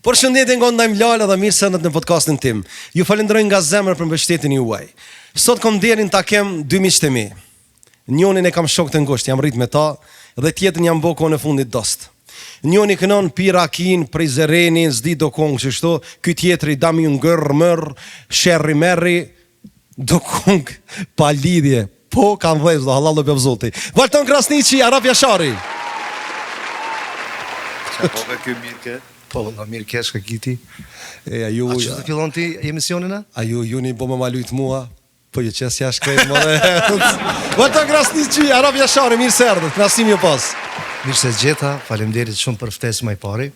Përshëndetje nga ndajmë Lala dhe mirë se në podcastin tim. Ju falenderoj nga zemra për mbështetjen juaj. Sot kam nderin ta kem dy miq të mi. Njërin e kam shok të ngushtë, jam rrit me ta, dhe tjetrin jam bë kohën e fundit dost. Njëri kënon pirakin, prej Zereni, s'di do kong kështu, ky tjetri dami ngër mër, sherri merri, do kong pa lidhje. Po kam vëz, do halal do bevzoti. Valton Krasniqi, Arap Jashari. Çfarë ky mirë? Po, nga mirë kesh ka kiti. A ju që të fillon ti emisionin a? A juni bo më malujt mua? Po ju qes ja shkrejt më dhe... Valton Krasniqi, Arap Jashari, mirë se erdhët, krasim ju pas. Mirë se gjeta, faleminderit shumë për ftesën më e pari.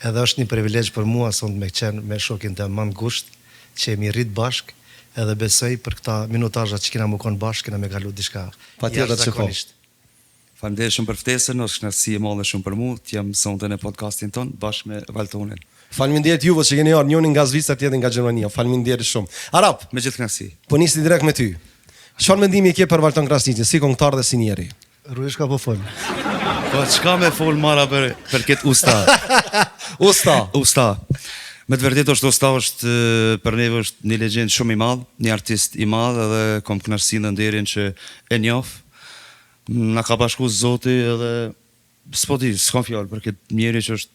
Edhe është një privilegj për mua sot me qenë me shokin të më ngusht, që jemi rrit bashk, edhe besoj për këta minutazha që kena më konë bashk, kena me kalu diçka jashtëzakonisht. Faleminderit shumë për ftesën, është kënaqësi e madhe shumë për mua të jam sonte në podcastin ton bashkë me Valtonin. Faleminderit juve që keni ardhur, njëri nga Zvicra, tjetri nga Gjermania. Faleminderit shumë. Arap, Me gjithë kënaqësi. po nisi direkt me ty. Çfarë mendimi ke për Valton Krasniqin, si kongëtar dhe si njeri? Rruhesh ka po fol. Po çka me fol mara për këtë usta. Usta. Me të vërtetë usta është për neve është një legjend shumë i madh, një artist i madh edhe kam kënaqësinë dhe nderin që e njoh. Na ka bashku Zoti edhe s'po di, s'kam fjalë për këtë njeri që është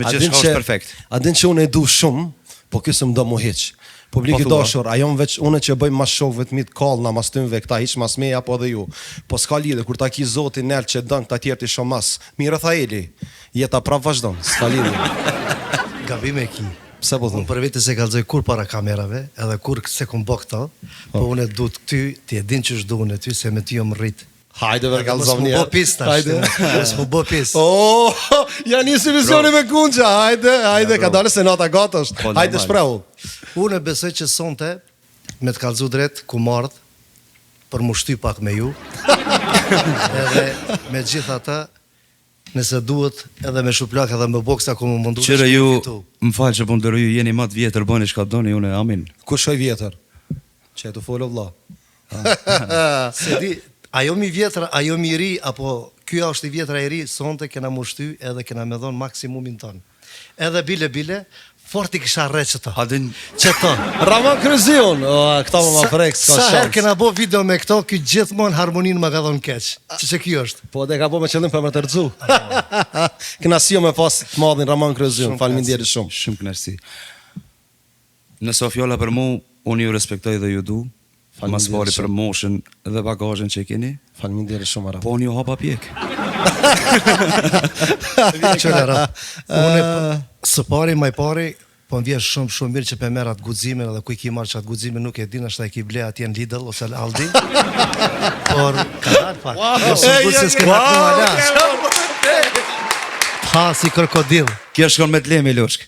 me gjithë është perfekt. A din që unë e du shumë, po ky s'm do mu hiç. Publiku dashur, ajo veç unë që bëj mas show vetëm të kallna, mas tymve këta hiç mas me apo edhe ju. Po s'ka lidhje kur ta ki Zoti nel që don këta tjerë të shoh mas. Mirë Thaeli, jeta prap vazhdon, s'ka lidhje. Gabim e ki. Pse po thon? Unë për vetë se kallzoj kur para kamerave, edhe kur se kom bë këto, po unë du të ty, ti e din që s'duan e ty se me ty jam rrit. Hajde ver kallzoni. Mos më bë pista. Mos më bë pista. Oh, ja nisi visioni me Kunxha. Hajde, ka dalë se nota gata është. Hajde shprehu. Unë besoj që sonte me të kallzu drejt ku mardh për mu shty pak me ju. Edhe me gjithë ata nëse duhet edhe me shuplak edhe me boksa ku më mundu. Qëre ju, më falë që po ndëroj ju jeni më të vjetër, bëni çka doni, unë amin. Kush është vjetër? Çe të folë vëlla. Se di, ajo mi vjetra, ajo mi ri, apo ky është i vjetra i ri, sonte kena mu shty edhe kena me dhon maksimumin ton. Edhe bile, fort i kisha rre qëto. Hadin Qëto. Ramon Kryzion, këta më frek, s'ka Sa herë shans. kena bo video me këto, ky gjithmonë harmoninë më ka dhënë keq. Që kjo është. Po dhe ka po me qëllim për më të rëzu. Kënaqësi me pas të madhin Ramon Kryzion, faleminderit shumë. shumë kënaqësi. Nëse o fjolla për mua, unë ju respektoj dhe ju du. Mas pari për moshën dhe bagazhin që keni. Faleminderit shumë Arap. Po unë ju hapa pjek. Unë së pari, më pari, po më vjen shumë mirë që pe merr atë guximin edhe ku i ki marrë atë guximin nuk e din, është ai ki ble atje në Lidl ose në Aldi. Por ka dalë pak. Ha si krokodil. Kjo shkon me të leme loshk.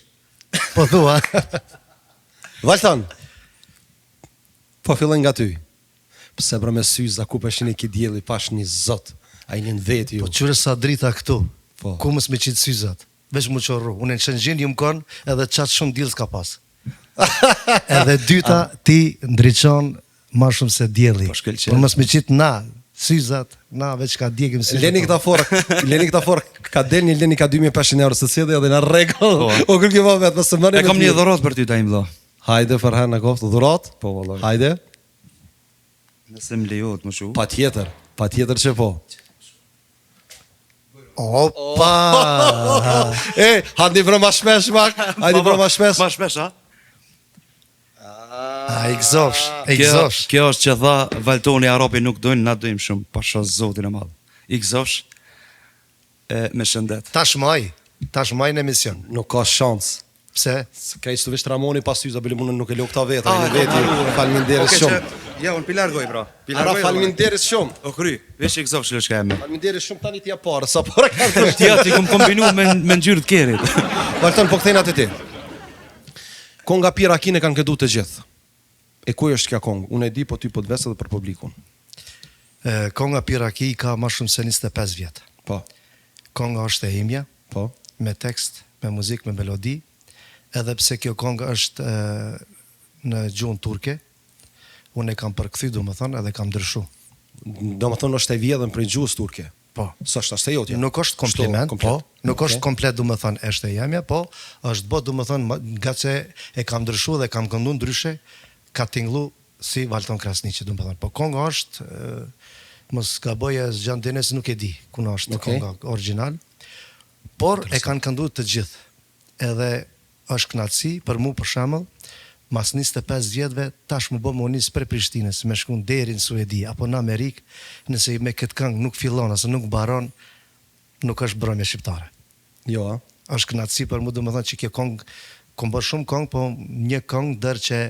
Po thua. Valton, po filloj nga ty. Pse për me syza ku përshin e ki djeli pash një zot, a i një në vetë ju. Po qyre sa drita këtu, Po. ku mës me qitë syzat, veç mu qorru, unë në Shëngjin ju më konë edhe qatë shumë dilës ka pas. Edhe dyta ti ndriçon ma shumë se djeli, Po shkelqen. por mës me qitë na, syzat, na veç ka djegim syzat. Leni këta forë, ka del një leni ka 2500 euro së cilë edhe në rregull. O kërë kjo vetë, nëse mëri E kam një dhuratë për ty ta im vëlla. Hajde Ferhan në koftë, dhurat? Po vëllai. Hajde. Nëse më lejohet më shumë. Pa tjetër që po. Opa! Hajde për ma shpesh, mak. Hajde për ma shpesh. Ma shpesh, a? A, i gëzofsh. Kjo është që tha Valtoni Arapi nuk dojnë, na dojmë shumë, pasha Zotin e madh. I gëzofsh me shëndet. Tash maj në emision. Nuk ka shans. Pse? Ka ishtë të vishë Ramoni pas syza, bëli munën nuk e lo këta vetë, në vetë, faleminderit shumë. Ja, unë pilargoj, bra. Ara, faleminderit shumë. O kry, vesh i gëzofsh lëshka e me. Faleminderit shumë tani t'ja parë, sa para ka të Tja ti kom kombinu me ngjyrë të kerit. Valton, po kthejnë atë ti. Konga Pirakin e kanë këdu të gjithë. E ku është kja kongë? Unë e di, po ty po të vesë edhe për publikun. Konga Piraki ka ma shumë se 25 vjetë. Po, Konga është e imja, po. me tekst, me muzik, me melodi, edhe pse kjo konga është në gjuhën turke, unë e kam përkthy, do më thonë, edhe kam ndryshu. Do më thonë është e vjedhën për gjuhës turke. Po. S'është as e jotja. Nuk është kompliment, Shto, komplet. po. Nuk është komplet, do më thënë, është e jemja, po, është bë, do më thënë, nga që e kam ndryshu dhe kam këndu ndryshe, ka tinglu si Valton Krasniqi, do më thënë. Po konga është, mos ka boje Zgjan Denes, nuk e di, kuna është konga original, por e kanë këndu të gjithë. Edhe është knatësi, për mu për shemëll, mas 25 vjetëve, tash më bë më unis për Prishtinës, me shkun deri në Suedi, apo në Amerikë, nëse me këtë këngë nuk fillon, ose nuk baron, nuk është brëmje shqiptare. Jo, a? Është knatësi për mu, do më thënë që kjo këngë, kom bërë shumë këngë, po një këngë dërë që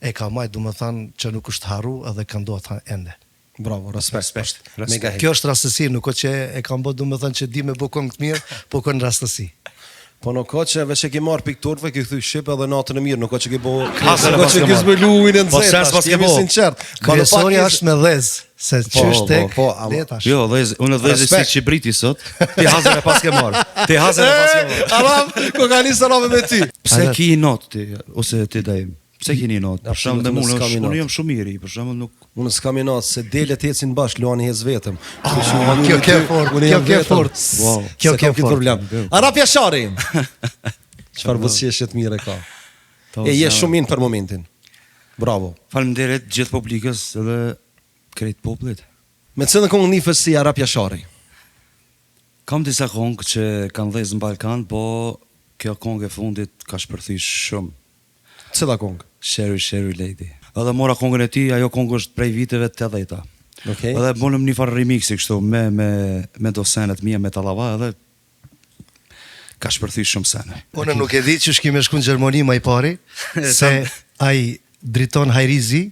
e ka majtë, do më thënë që nuk është haru edhe ka ndohet ende. Bravo, respekt. Mega hit. Kjo është rastësi, nuk është që e kam bërë, do më thënë që di me bë këngë të mirë, po kënë rastësi. Po nuk ka që veç e ke marrë pikturve, ke kthy shqip edhe natën e mirë, nuk ka që ke bo... Hasën e Nuk ka pas që ke ke marrë. zbulu ujnë në Po, nxehta, sens pas ke jemi bo. sinqert. Kryesorja është me dhez, se qysh tek po, ama- letash. Jo, unë dhezë si Respekt. Qibriti sot, ti hazën e pas ke marrë. Ti hazën e pas ke marrë. Aram, ku ka nisë arame me ty. Pse ki i not ti, ose ti daim? Pse keni i not? Për shembull, Absolutisht dhe s'kam i not. unë jam shumë i ri, për shembull nuk Unë s'kam i natë, se delet ecin bashkë, Luani hez vetëm. Kjo ke fort, kjo ke fort. Wow. Kjo ke fort. problem. Arap Jashari. Çfarë buzëqeshje të mire ka. E je shumë mirë për momentin. Bravo. Faleminderit gjithë publikës edhe krejt popullit. Me cilën këngë nifës si Arap Jashari? Kam disa këngë që kanë dhezë në Ballkan, po kjo këngë e fundit ka shpërthy shumë. Cila këngë? Sherry Lady. Edhe mora këngën e tij, ajo këngë është prej viteve të 80-ta. Okej. Edhe bënëm një farë remixi kështu me dosenet mia me tallava edhe ka shpërthy shumë sene. Unë nuk e di që shkime shku në Gjermani më i pari, se ai driton Hajrizi,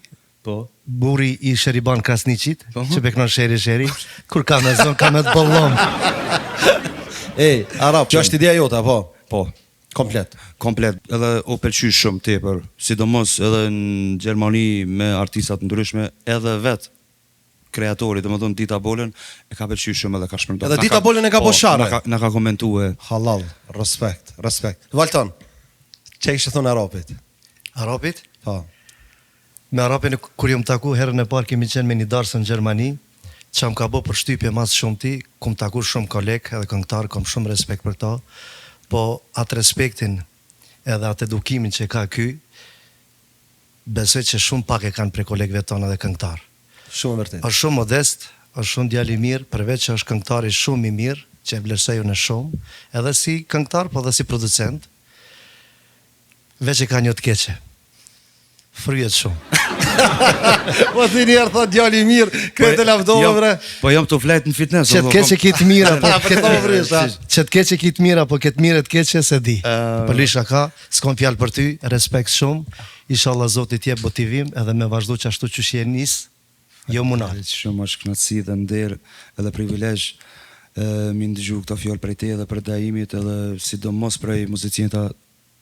Po. buri i Sheriban Krasniqit, Po. që beknon sheri, kur ka me zonë, ka me të bollom. Ej, Arap, kjo është ideja jota, po? Po. Komplet. Komplet, edhe o pëlqy shumë tepër, sidomos edhe në Gjermani me artistat ndryshme, edhe vetë kreatori, domethënë Dita Bolen, e ka pëlqy shumë edhe ka shpërndarë. Edhe Dita Bolen e ka bo share. Na ka komentuar. Halal, respekt. Valton, që ishte thonë Arapit? Arapit? Po. Me Arapin, kur jom taku, herën e parë kemi qenë me një darsë në Gjermani, që më ka bo për shtypje mas shumë ti, kum taku shumë kolegë edhe këngëtar, kom shumë respekt për ta, po atë respektin edhe atë edukimin që ka ky, besoj që shumë pak e kanë prej kolegëve tonë edhe këngëtar. Shumë e vërtet. Është shumë modest, është shumë djalë i mirë, përveç që është këngëtar i shumë i mirë, që e vlerësoj unë shumë, edhe si këngëtar, po edhe si producent, veç e ka një të keqe. Fryet shumë. Po ti njerë thot djali i mirë, kretë lavdove bre. Po jam të flet në fitness. Që të keqe ki të mira, po Këto më vrish, a? që të keqe ki të mira, po këtë mire të keqe se di. Po lisha ka, s'kom fjalë për ty, respekt shumë, inshallah Zoti t'jep motivim edhe me vazhdu që ashtu që shje nis, jo muna. Shumë është kënaqësi dhe nder edhe privilegj mi ndëgju këto fjalë prej te edhe për Daimit edhe sidomos prej muzicienta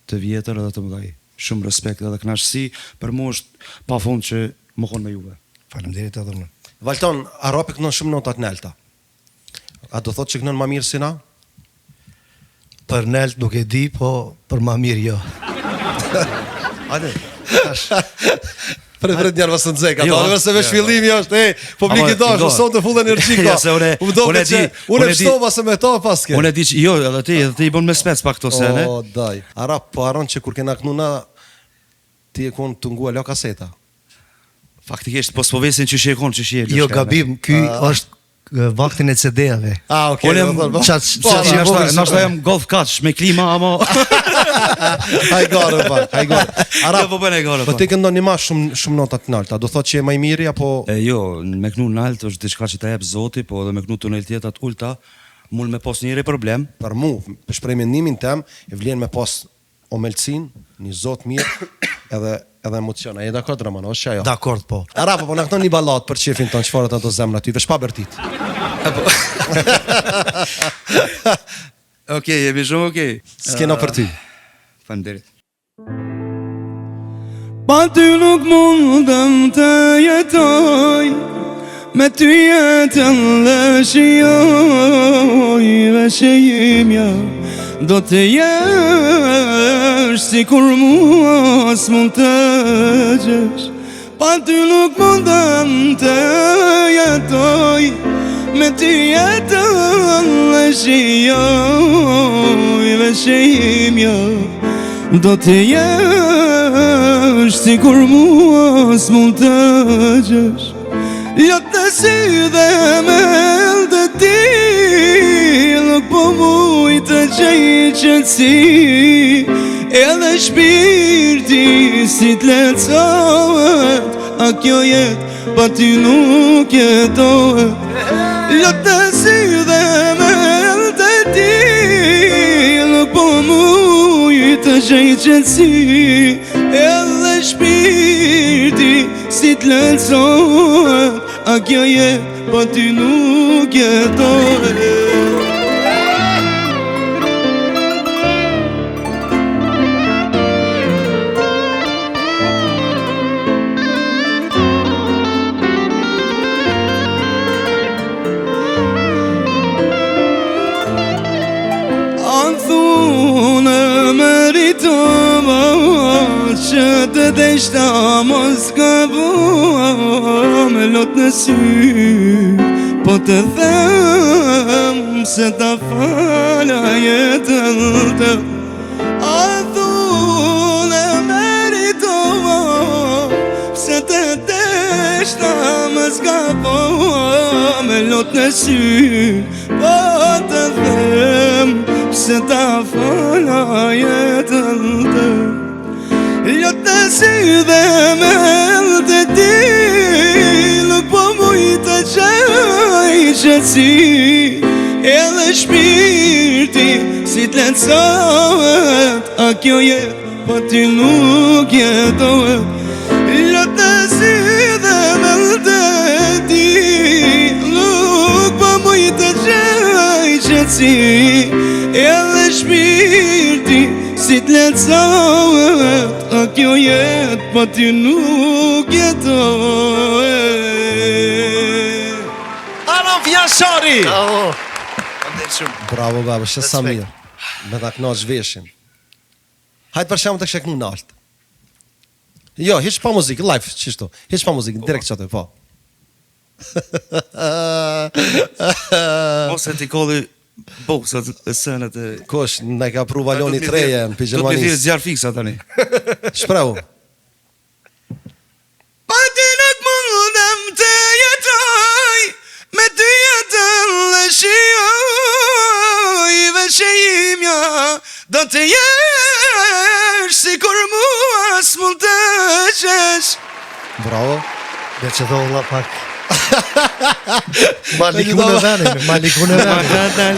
të vjetër edhe të mëdhej. Shumë respekt edhe kënaqësi, për mua është pafund që më kon me juve. Faleminderit edhe unë. Valton, Arapi kënon shumë notat nelta. A do thot që kënon ma mirë si na? Për nelt nuk e di, po për ma mirë jo. Hajde. Pret njerë vësë në zeka, Jo, ta dhe se veç fillimi është, publiki Ama, dashë, do. son të full energji ka. Ja, se une- Më do une me që, di- unë une e di- pështova se me ta paske. Unë e di që jo, edhe ti i bën me spec pak këto sene. O, daj. Arap, po aron që kur kena kënuna, ti e konë të ngua lo kaseta. Faktikisht po s'povesin që shekon që shje. Jo, gabim, ky është vaktin e CD-ave. Ah, okej. Unë do Qatë nashta jam golf catch me klima ama. Haj garë, pa, haj garë. Arap, Jo, po bën e garë, po po. ti këndon një ma shumë notat të nalta, do thot që e maj miri, apo... Jo, me knu nalt është diçka që ta jep Zoti, po edhe me knu tunel tjetat ulta, mund me pas njëri problem. Për mu, për shprej mendimin tem, e vlen me pas omelcin, një zot mirë, edhe emocion. A je dakord, Roman, është që ajo? Dakord, po. Arapa, po në këton një balat për qefin tonë, qëfarët ato zemra ty, veç pa bërtit. Okej, jemi shumë okej. S'kena për ty. Faleminderit. Pa ty nuk mundëm të jetoj, me ty jetën dhe shijoj, dhe shijimja do të jesh si kur mua s'mund të gjesh. Pa ty nuk mundëm të jetoj, me ty jetën dhe shijoj dhe shihimja do të jesh si kur mua s'mund të gjesh Lot në sy dhe me të ti Nuk po muj të gjej qëtësi Edhe shpirti si t'lecohet A kjo jet pa ty nuk jetohet Lot në sy dhe me të ti Nuk po muj të gjej qëtësi Edhe shpirti si t'lecohet A kjo jet pa ty nuk jetohet Që të deshta mos ka bua Me lot në sy Po të them Se ta fala jetën të A dhune meritova Se të deshta mos ka bua Me lot në sy Po të them Se ta fala jetën të Lot në sy dhe me të ti Nuk po muj të qaj qëtësi Edhe shpirti si t'lecohet A kjo jet po ty nuk jetohet Lot në sy dhe me të ti Nuk po muj të qaj qëtësi Edhe shpirti si t'lecohet A kjo jet pa ty nuk jetohet Aron Fjashari! Bravo. Bravo, baba, shë sa mirë. Me ta knaq veshin. Hajtë për shemë të kështë kënu në altë. Jo, hiq pa muzikë, live, qishto. Hiq pa muzikë, direkt qëtë, po. Mos e t'i kolli boksat e sënët e... Kosh, ne ka pru valoni treje në Do të mi Gjermanisë. thirë zjarë fiksa tani. Shprehu. Pa ty nuk mundem të jetoj Me ty jetën dhe shijoj Dhe shijimja Do të jesh Si kur mua s'mund të qesh Bravo. Dhe që dholla pak Ma liku në venin Ma liku në venin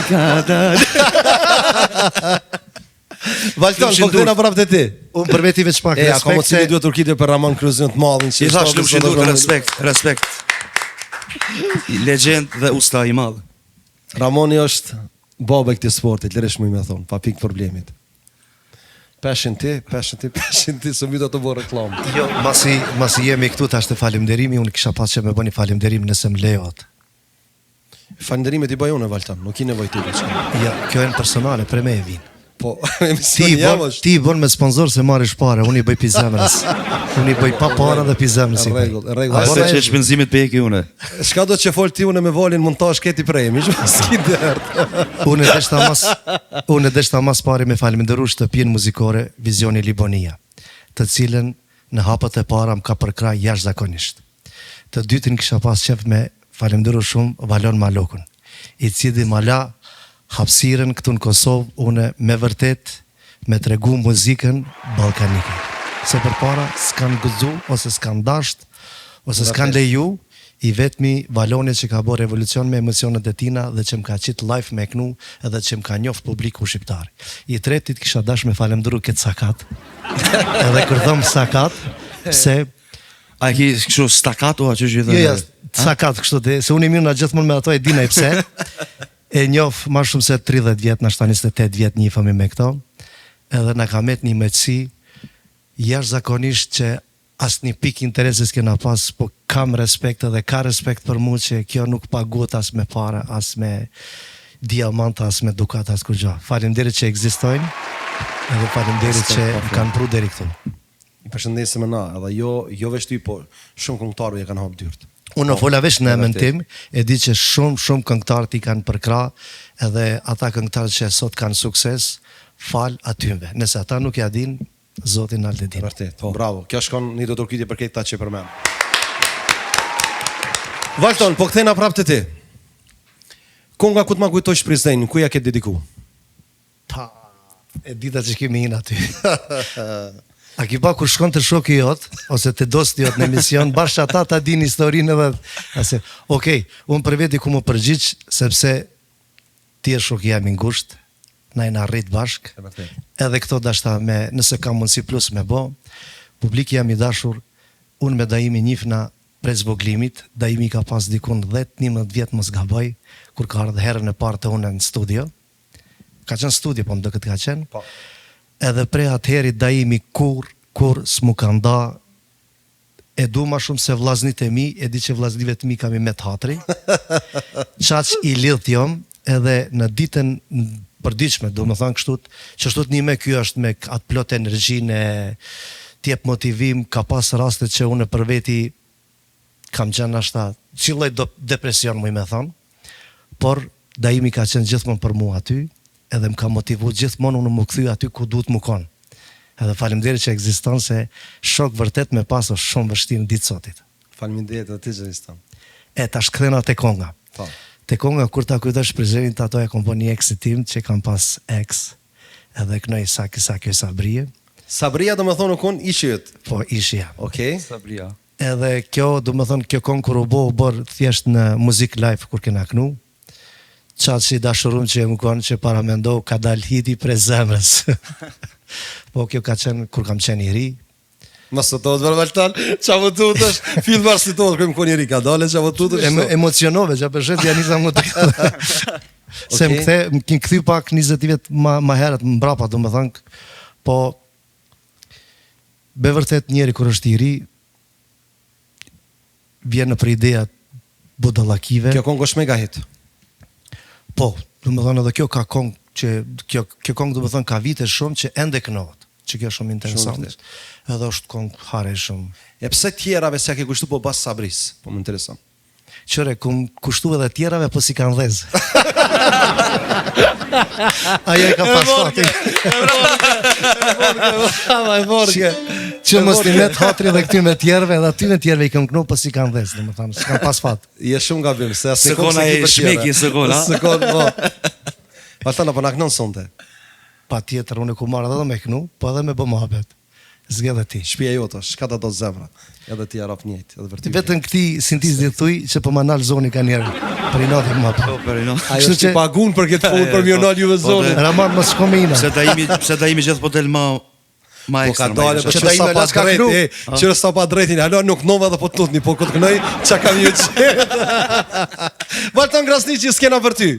Valton, po këtëna prap të ti. Unë përmeti veç pak E, a ka respekt mos i duhet Turkit për Ramon Kruzin të madhin që I thash Lufshin duhet respekt Legend dhe usta i madh Ramoni është baba e këtij sportit, lëresh më me thon, pa pikë problemit. Peshin ti, së mbi do të bëj reklam. Jo, masi jemi këtu tash të falemnderimi, unë kisha pas që me bëni falemnderim nëse më lejohet. Falënderimet i bëj unë Valtan, nuk i nevojë ti. Ja, kjo e në personale, për me e vinë. Po, Ti i bon me sponsor se marrish pare, unë i bëj pizemrës. Unë i bëj pa para dhe pizemrës. Rregull. Ase që shpenzimit për eki une Shka do të që fol ti unë me volin montash këti premi, s'ki dert. Unë e deshta mas pari me falemnderu shtëpinë muzikore Vizioni Libonia, të cilën në hapët e para më ka përkraj jashtëzakonisht. Të dytin kisha pas qef me falemnderu shumë Valon Malokun, i cili ma la hapsiren këtu në Kosovë, une me vërtet me tregu muzikën balkanike. Se për para s'kan gëzu, ose s'kan dasht, ose s'kan leju, i vetmi Valonit që ka bo revolucion me emocionet e tina dhe që më ka qitë live me knu edhe që më ka njoft publiku shqiptar. I tretit kisha dash me falemndru këtë sakat, edhe kërthëm sakat, pse... A e ki kështu stakato, a që gjithë? Jo, sakat kështu të, se unë i mirë nga gjithmonë me ato e dina i pse, e njof ma shumë se 30 vjet, nashta 28 vjet njifëmi me këto, edhe na ka met një meqësi, jashtëzakonisht që asë një pik interesi s'kena pas, po kam respekt edhe ka respekt për mu që kjo nuk paguhet as me para, as me diamanta, as me dukat, as kur gjo. Faleminderit që ekzistojnë, edhe faleminderit që kanë pru deri këtu. I përshëndesim na, edhe jo veç ty, po shumë këngëtarëve e kanë hap dyrt. Unë fola vesh në emën tim, e di që shumë këngëtarët i kanë përkra, edhe ata këngëtarët që sot kanë sukses, fal atymve. Nëse ata nuk ja din, Zotin altë din. Vërtet, bravo. Kjo shkon një doktorkitje për këtë ta që përmend. Valton, po kthena prapë te ti. Konga ku të ma kujtoj Shprizden, ku ja ke dediku? E dita që kemi hinë aty. A ki pa kur shkon të shoki jot, ose të dosti jot në emision, bashkë ata ta din historinë edhe, ase, okej, unë për veti ku më përgjigj, sepse ti e shoki jam i ngusht, na i në arrit bashk, edhe këto dashta me, nëse kam mundësi plus me bo, publiki jam i dashur, unë me Daimi njifna prej zboglimit, Daimi ka pas dikun 10-11 vjetë mos gaboj, kur ka ardhë herën e partë të unë në studio, ka qenë studio, po më do këtë ka qenë, edhe prej atëherit Daimi kur s'mu ka nda, e du ma shumë se vllaznit e mi, e di që vllaznive të mi kam i me teatri, qaq i lidh jom, edhe në ditën përdiqme, do më thanë kështut, që shtut një me kjo është me atë plot energjin e tjep motivim, ka pas rastet që unë për veti kam qenë ashta qilloj depresion, mu i me thanë, por Daimi ka qenë gjithmonë për mu aty, edhe më ka motivu gjithmonë unë më këthy aty ku duhet më konë. Edhe faleminderit që ekziston, se shok vërtet me pas është shumë vështirë në ditë sotit. Faleminderit edhe ti që ekziston. Ta shkthena te konga. Te konga, kur ta kujtosh Shprizdenin, të ato e kom po një ex tim, që kam pas ex, edhe kënoj Saki Sabrie. Sabria do më thonë nuk unë ishi jëtë? Po, ishi jam. Okej. Sabria. Edhe kjo, do më thonë, kjo kon kur u bërë thjesht në muzik live, kur kena knu, qatë që i dashurum që e më konë, që para me ndohë, ka dal hiti pre zemrës. Po, kjo ka qenë, kur kam qenë i ri. Masë të të vërvaltan, qa më të të është, fillë marë si të të kërëm koni ri ka dale, qa më të të është. Emocionove, që përshet, ja nisa më të këtë. Se më këthe, më këthy pak 20 vjetë ma herët, më mbrapa, do më thënk, po, be vërtet njeri kër është i ri, vjen në për ideja budalakive. Kjo kongë është mega hit. Po, do më thënë edhe kjo ka kongë, kjo kongë do më thënë ka vite shumë që ende kënohet, që kjo shumë interesant, edhe është kongë hare shumë. E pse tjerave se ke kushtu po bas Sabris, po më interesant. Qëre, kum kushtu edhe tjerave, po si kanë dhezë. Aja e ka pas fati. E vorke. Që mos të net hatri dhe këty me tjerve, edhe aty me tjerve i këm knu, po si kanë dhezë, dhe më thamë, si kanë pas fat. Je shumë gabim, se asë Sekona e shmeki, sekona. Sekona, po. Valtana, po në kënon sonte. Pa tjetër, unë e ku marrë edhe me knu, po edhe me bë mohabet. Zgjedhe ti. Shpia jote, shka të do zemra. Edhe ti arap njëjtë, edhe vërtit. Vetën këti sintiz dhe thuj që po ma nalë zoni ka njerë. Për i natë më pa. Ajo është që pagun për këtë punë, për mjo nalë juve zoni. Raman më shkome ina. Pse Daimi gjithë po del ma Po ka ekstra. dale, po Që që Daimi sa e pa las ka drejt, knu. që sa pa drejtin, alo nuk nove dhe po të tutni, po këtë kënoj, që kam ju qetë. Valton Krasniqi, s'kena për ty.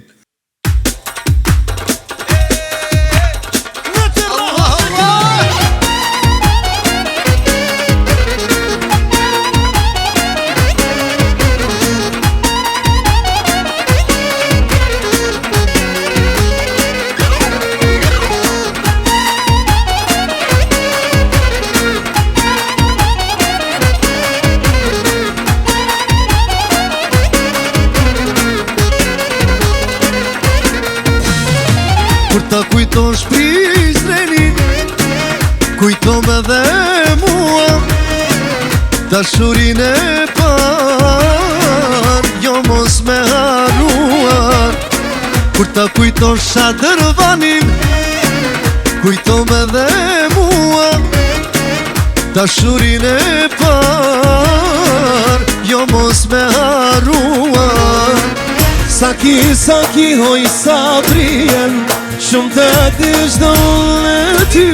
Kur ta kujton Shprizdenin, kujto me dhe mua, dashurin e par, jo mos me haruar. Kur ta kujton Shadërvanin, kujto me dhe mua, dashurin e par, jo mos me haruar. Saki hoj Sabrien, shumë të dishtë në ty.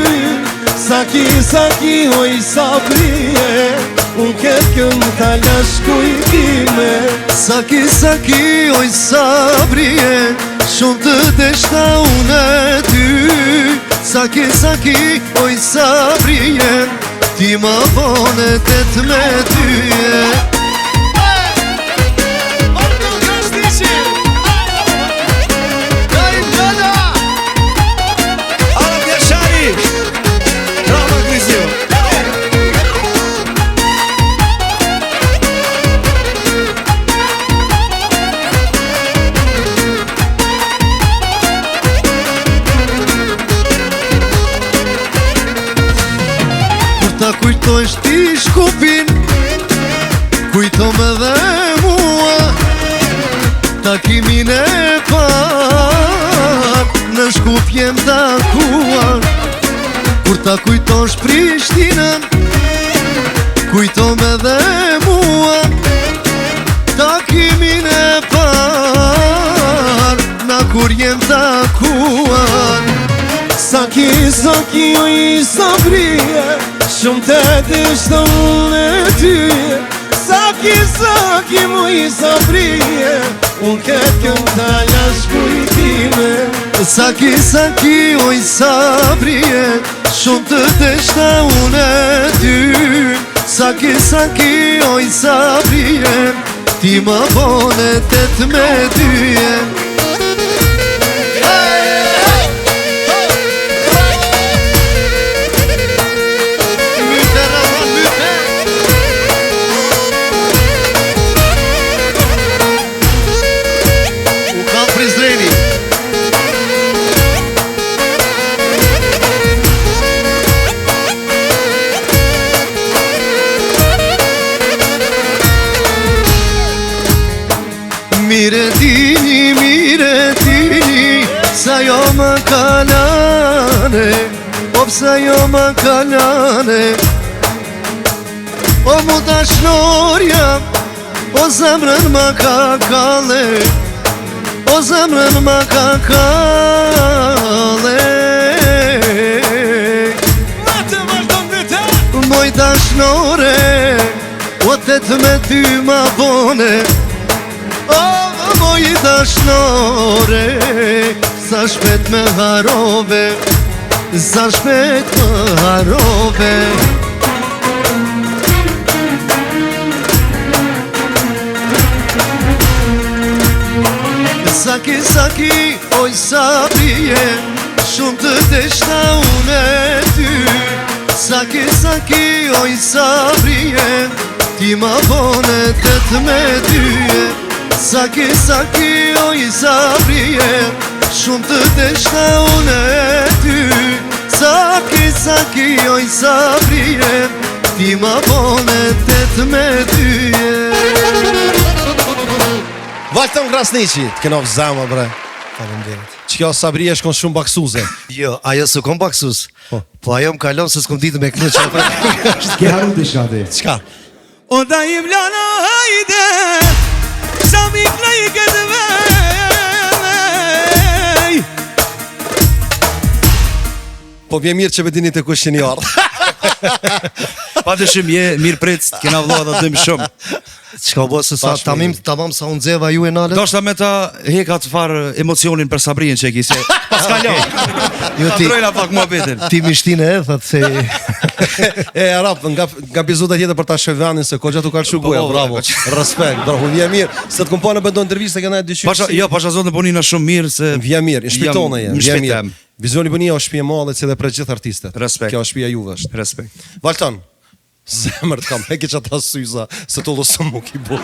Saki hoj Sabrien, unë këtë këmë të lash kujtime. Saki hoj Sabrien, shumë të dishtë në ty. Saki hoj Sabrien, ti ma vone të të me ty. ta kujtojsh ti shkupin, kujto me dhe mua takimin e par, në Shkup jem takuar. Kur ta kujtosh Prishtinën, kujto me dhe mua takimin e par, na kur jem takuar. Saki, saki, o i sabrije, shumë të dishtë unë e tyje. Saki, saki, mo i sabrije, unë këtë këmë të jash kujtime. Saki, saki, o i sabrije, shumë të deshta unë e ty. Saki, saki, o i sabrije, ti më bone 8 Mire dini, sa jo më kalane, o pse jo më kalane. O mu dashnorja, o zemrën më ka kalle, o zemrën më ka kalle. Moj dashnore, o 18 ma bone, o moj dashnore, sa shpet me harove, sa shpet me harove. Saki, saki, oj sabrije, shumë të deshta unë e ty. Saki, saki, oj sabrije, ti ma bone 8 Saki, saki, oj sabrije, shumë të deshta unë e ty. Saki, saki, oj sabrije, ti ma bone 8 Vallëton Krasniqi, të kena vëzama bre. Faleminderit. Që kjo sabrije shkon shumë baksuze. Jo, ajo s'u kom baksus. Po ajo më kalon se s'kom ditë me kënu që Ke haru të shkati. Qka? O da i blana hajde, sa mikla i këtë vej. Po vje mirë që vedini të kush që një ardhë. Pa të shumë je mirë pritës, kena vëlloha dhe dëmë shumë. Qka bo se sa tamam sa unë dzeva ju e nalet. Do shta me ta heka të farë emocionin për Sabrinë që e ki, se pas ka lo. Jo, Ta ti- trojna pak mua betin. Ti mishtine e thët se E, Arap, nga bizuda tjetër për ta shëvanin se ko gjatu ka shuguja, Po, bravo, respekt, bravo, vje mirë, se të kumpone bëndo interviste këna e dyqysh. Pasha, jo, pasha zonë të ponina shumë mirë se... Vje mirë, i shpitone Jam- je, në vje shpitem. mirë. Vizioni Bunia është shtëpi e madhe si dhe për gjithë artistët. Respekt. Kjo është shtëpia juve është. Respekt. Vallëton, zemër të kam, e ke që ata syza, se të lësëm mu ki bo.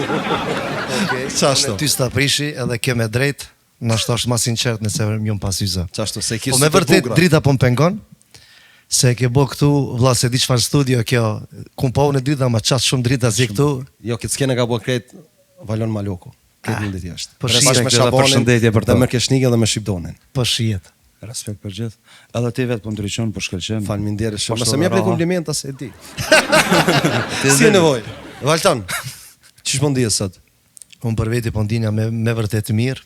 Qashtu, ty s'ta prishi edhe ke me drejt. Na shto është ma sinqert nëse mjën pasyza. qashtu, se ki Po me vërtet drita po më pengon. Se ke bo këtu, vlla se di çfarë studio kjo. Kum pa unë drita ma qas shumë drita si këtu. Jo, këtë s'kene ka bo krejt Valon Maloku. Këtë mundi t'jashtë. Po Respekte shihet me dhe Shabanin, përshëndetje për dhe to. me Keshnikën dhe me Shqipdonin. Po shihet. Respekt për gjithë. Edhe ti vetë po ndryqon, po shkëlqen. Faleminderit shumë. Po Nëse më jep raha. komplimenta se e di. Si e nevojë. Vallëton. Çish po ndihesh sot? Unë për veti po ndinja me vërtet mirë.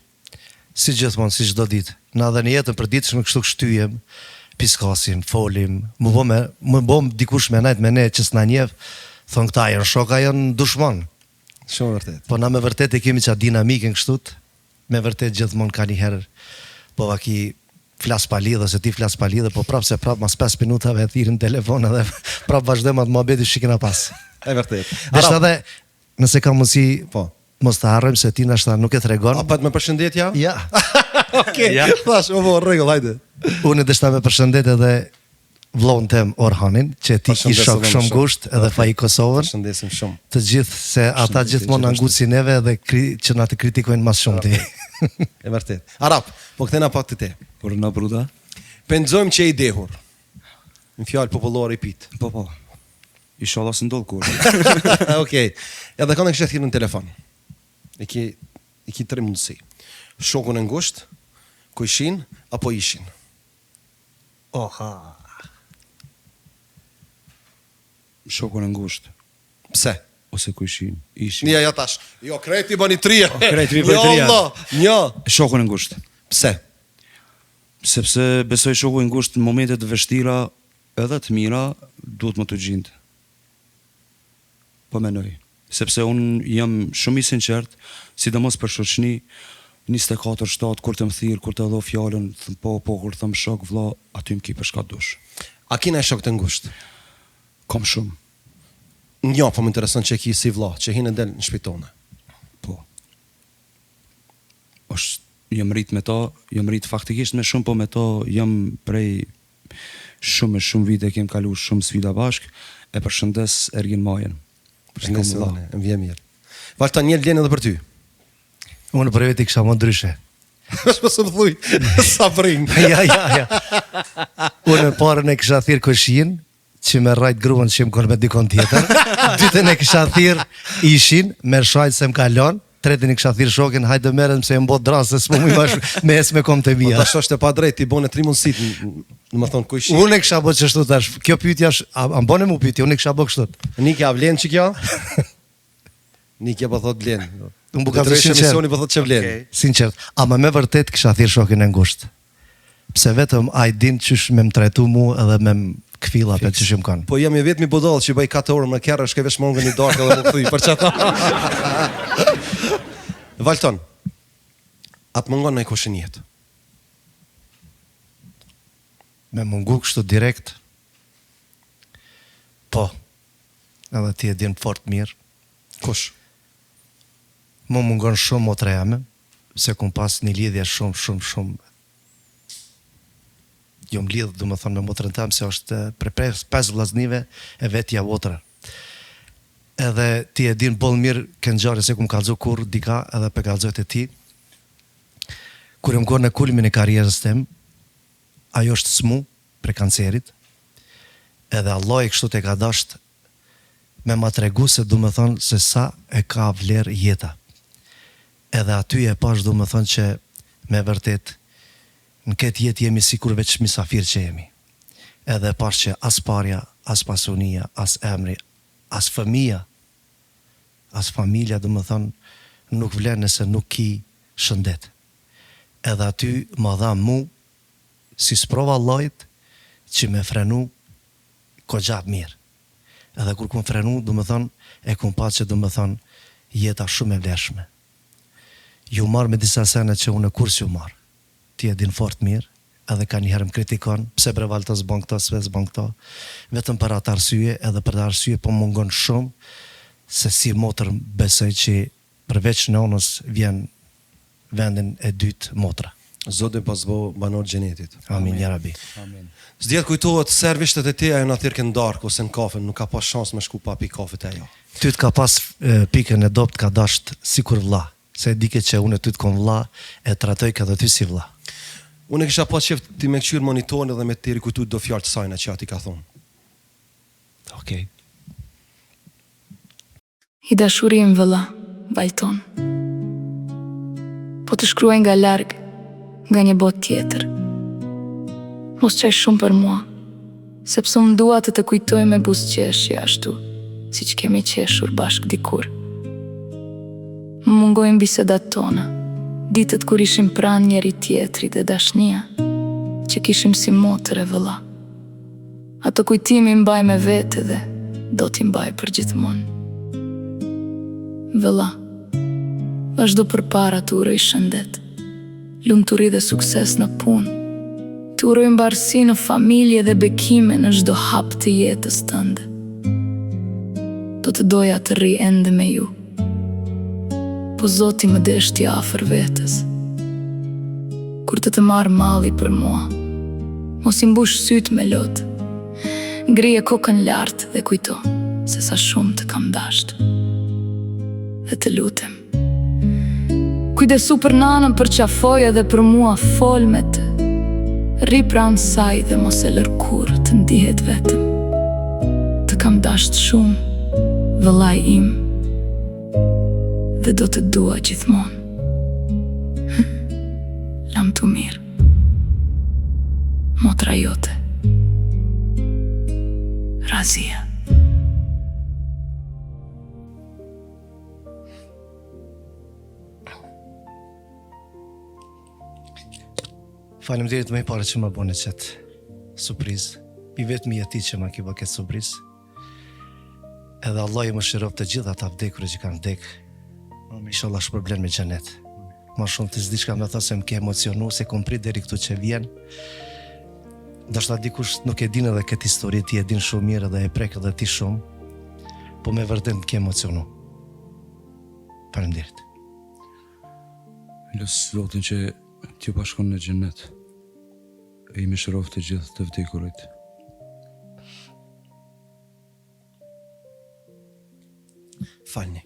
Si gjithmonë, si çdo ditë. Na dhe në jetën për ditëshme kështu kështyjem, piskasim, folim, më bom dikush me najt me ne që s'na njeh, thon këta janë shoka, janë dushman. Shumë vërtet. Po na me vërtet e kemi çfarë dinamikën kështut, me vërtet gjithmonë ka një herë, po vaki flas pa lidhë, ose ti flas pa lidhë, po prapë se prapë mas 5 minutave e thirrim telefon edhe prapë vazhdojmë atë mohabeti që kena pas. E vërtet. Deshta edhe, nëse ka mundësi, Po. mos të harrojmë se ti nashta nuk e tregon. Apo me përshëndetja? Ja. Okej. Ja. Thash, o po, rregull, hajde. Unë deshta me përshëndet edhe vllon tem Orhanin, që ti ki Përshëndes shok edhe më shumë shumë. gusht edhe fa i Kosovën. Përshëndesim shumë. Të gjithë se ata Përshëndetje, gjithmonë na gjithashtu. ngucin neve dhe që na të kritikojnë mas shumë ti. E vërtet. Arap, po kthena pak të te. Por na bruda? Pensojmë që e i dehur. Në fjalë popullore i pit. Po, po. Inshallah se ndodh kur. Okej. Edhe kanë kishte thirrën në telefon. I ki tre mundësi. Shokun e ngushtë, ku ishin apo ishin. Oha. Shokun e ngushtë Pse? ose ku ishin? Ja tash. Jo, kreti bani trije. Kreti bani trije. Jo, Allah. Një. Shokun e ngushtë. Pse? Sepse besoj shoku i ngushtë në momente të vështira edhe të mira duhet më të gjindë. Po menoj. Sepse unë jam shumë i sinqert, sidomos për shoqni, 24/7 kur të më thirr, kur të dho fjalën, thëm po, kur thëm shok, vlla, aty më ki për shka dush. A kina shok të ngushtë? Kam shumë. Një, po më intereson që ki si vlla, që hinë del në shpitone. Po. Jam rrit me ta, jam rrit faktikisht me shumë, po me ta jam prej shumë vite kem kalu shumë sfida bashk, e përshëndes Ergin Majen. Përshëndes vllane, më vjen mirë. Vallta një vlen edhe për ty. Unë për veti kisha më ndryshe. Mos më thuj, sa brin. Ja. Unë parën e kisha thirr koshin, që me rajt gruan që më konë me dikon tjetër. Dytën e kisha thirr ishin, me shajt se më kalon. Tretin i kisha thirr shokin, hajde merrem se më bot drasë, s'po më imash me es me kom të mia. Po tash është e pa drejt, ti bone 3 mundësit, do të thonë ku ishin. Unë e kisha bë çështu tash. Kjo pyetje është, a mbone mu pyetje, unë e kisha bë kështu. Nikja vlen që kjo? Nikja po thot vlen. Unë bu kam Të sinqert. emisioni po thot që vlen. Sinqert, ama me vërtet kisha thirr shokin e ngushtë. Pse vetëm ai din çysh me më trajtu mua edhe me kfilla për çysh më kanë. Po jam i vetmi budall që bëj 4 orë më kerrë, shkoj veç mongën i darkë edhe më kthy për çata. Valton. Atë mungon në kushën jetë. Me mungu kështu direkt. Po. Edhe ti e din fort mirë. Kush? Më mungon shumë motra jame, se kum pas një lidhje shumë. Jo më lidh, du më thonë me motrën tam, se është për 5 vllaznive e vetja votra. Edhe ti e din boll mirë kënë gjarë se kum kallzu kur dika edhe pe kallzojt e ti. Kur e më gorë në kulmin e karierës tem, ajo është smu pre kancerit, edhe Allah e kështu te ka dasht me ma tregu se du më thonë se sa e ka vlerë jeta. Edhe aty e pash du më thonë që me vërtet në këtë jetë jemi sikur veç misafir që jemi. Edhe pash që as parja, as pasunia, as emri, as familja du më thonë nuk vlen nëse nuk ki shëndet. Edhe aty ma dha mu si sprova Allahit që me frenu ko gjap mirë. Edhe kur kum frenu, du më thonë, e kum pa që du më thonë, jeta shumë e vleshme. Ju marë me disa sene që unë e kurs ju marë. Ti e din fort mirë, edhe ka njëherë më kritikon, pse bre Valta s'bën këto, s'bën këto. Vetëm për atë arsye, edhe për atë arsye po mungon shumë, se si motër besoj që përveç nonës vjen vendin e dytë motra. Zoti pas bo banor gjenetit. Amin, ja Rabi. S'djet kujtohet servishtet e teja e na thirrë në darkë ose në kafe, nuk ka pas shans me shku pa pi kafet e ajo. Ty të ka pas pikën e dopt ka dasht sikur vlla, se dike që unë ty të kon vlla, e tratoj ka dhe ty si vlla. Unë e kisha pas qef ti me këshyr monitorin dhe me të rikujtu do fjalë të sajna që ati ka thonë. Okej. I dashurim vëlla, Valton. Po të shkruaj nga larg, nga një botë tjetër. Mos qaj shumë për mua, sepse më dua të kujtoj me buzëqeshje ashtu, si që kemi qeshur bashk dikur. Më mungojnë bisedat tona, ditët kur ishim pranë njeri tjetrit dhe dashnia, që kishim si motër e vëlla. Ato kujtimi mbaj me vete dhe do t'i mbaj për gjithmonë. Vëlla, vazhdo përpara të uroj shëndet, lumturi dhe sukses në punë, të uroj mbarësi në familje dhe bekime në çdo hap të jetës tënde. Do të doja të rri ende me ju, po Zoti më deshti afër vetes. Kur të marr malli për mua, mos i mbush syt me lot, ngrije kokën lart dhe kujto se sa shumë të kam dasht. Dhe të lutem, kujdesu për nanën, për qafoj edhe për mua fol me të. Rri pranë saj dhe mos e lër kurrë të ndihet vetëm. Të kam dashur Ashtë shumë, vëllai im, dhe do të dua gjithmonë. Lam të mirë, motra jote, Razia. Faleminderit më i pare që më bëni qëtë surprizë. I vetëm i ati që më ki bë këtë surprizë. Edhe Allah i më shirov të gjitha ata vdekurë që kanë vdek. Inshallah shpërblen me xhenet. Ma shumë të s'di çka me tha se më ke emocionu, se kom prit deri këtu që vjen. Ndoshta dikush nuk e din edhe këtë histori, ti e din shumë mirë dhe e prek edhe ti shumë. Po me vërtet më ke emocionu. Faleminderit. Lës Zotin që t'ju bashkon në xhenet. E i mëshirov të gjithë të vdekurit. Falni.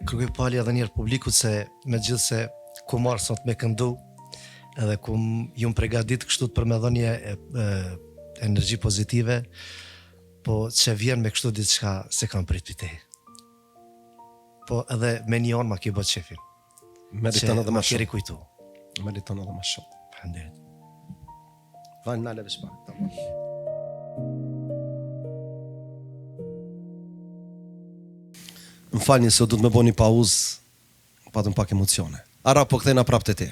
Kërkoj pali edhe njerë publikut se me gjithë se ku marë sot me këndu edhe ku ju më pregadit kështu të për me dhënje energji pozitive, po që vjen me kështu ditë shka se kam prit pite. Po edhe me një onë ma ki bët qefin. Meriton edhe më keri shumë. kujtu. Meriton edhe më shumë. Faleminderit. Vajnë nale bishpak. Tamam. Më falni se du të me bo një pauzë, patëm pak emocione. Ara po kthejna prap të ti.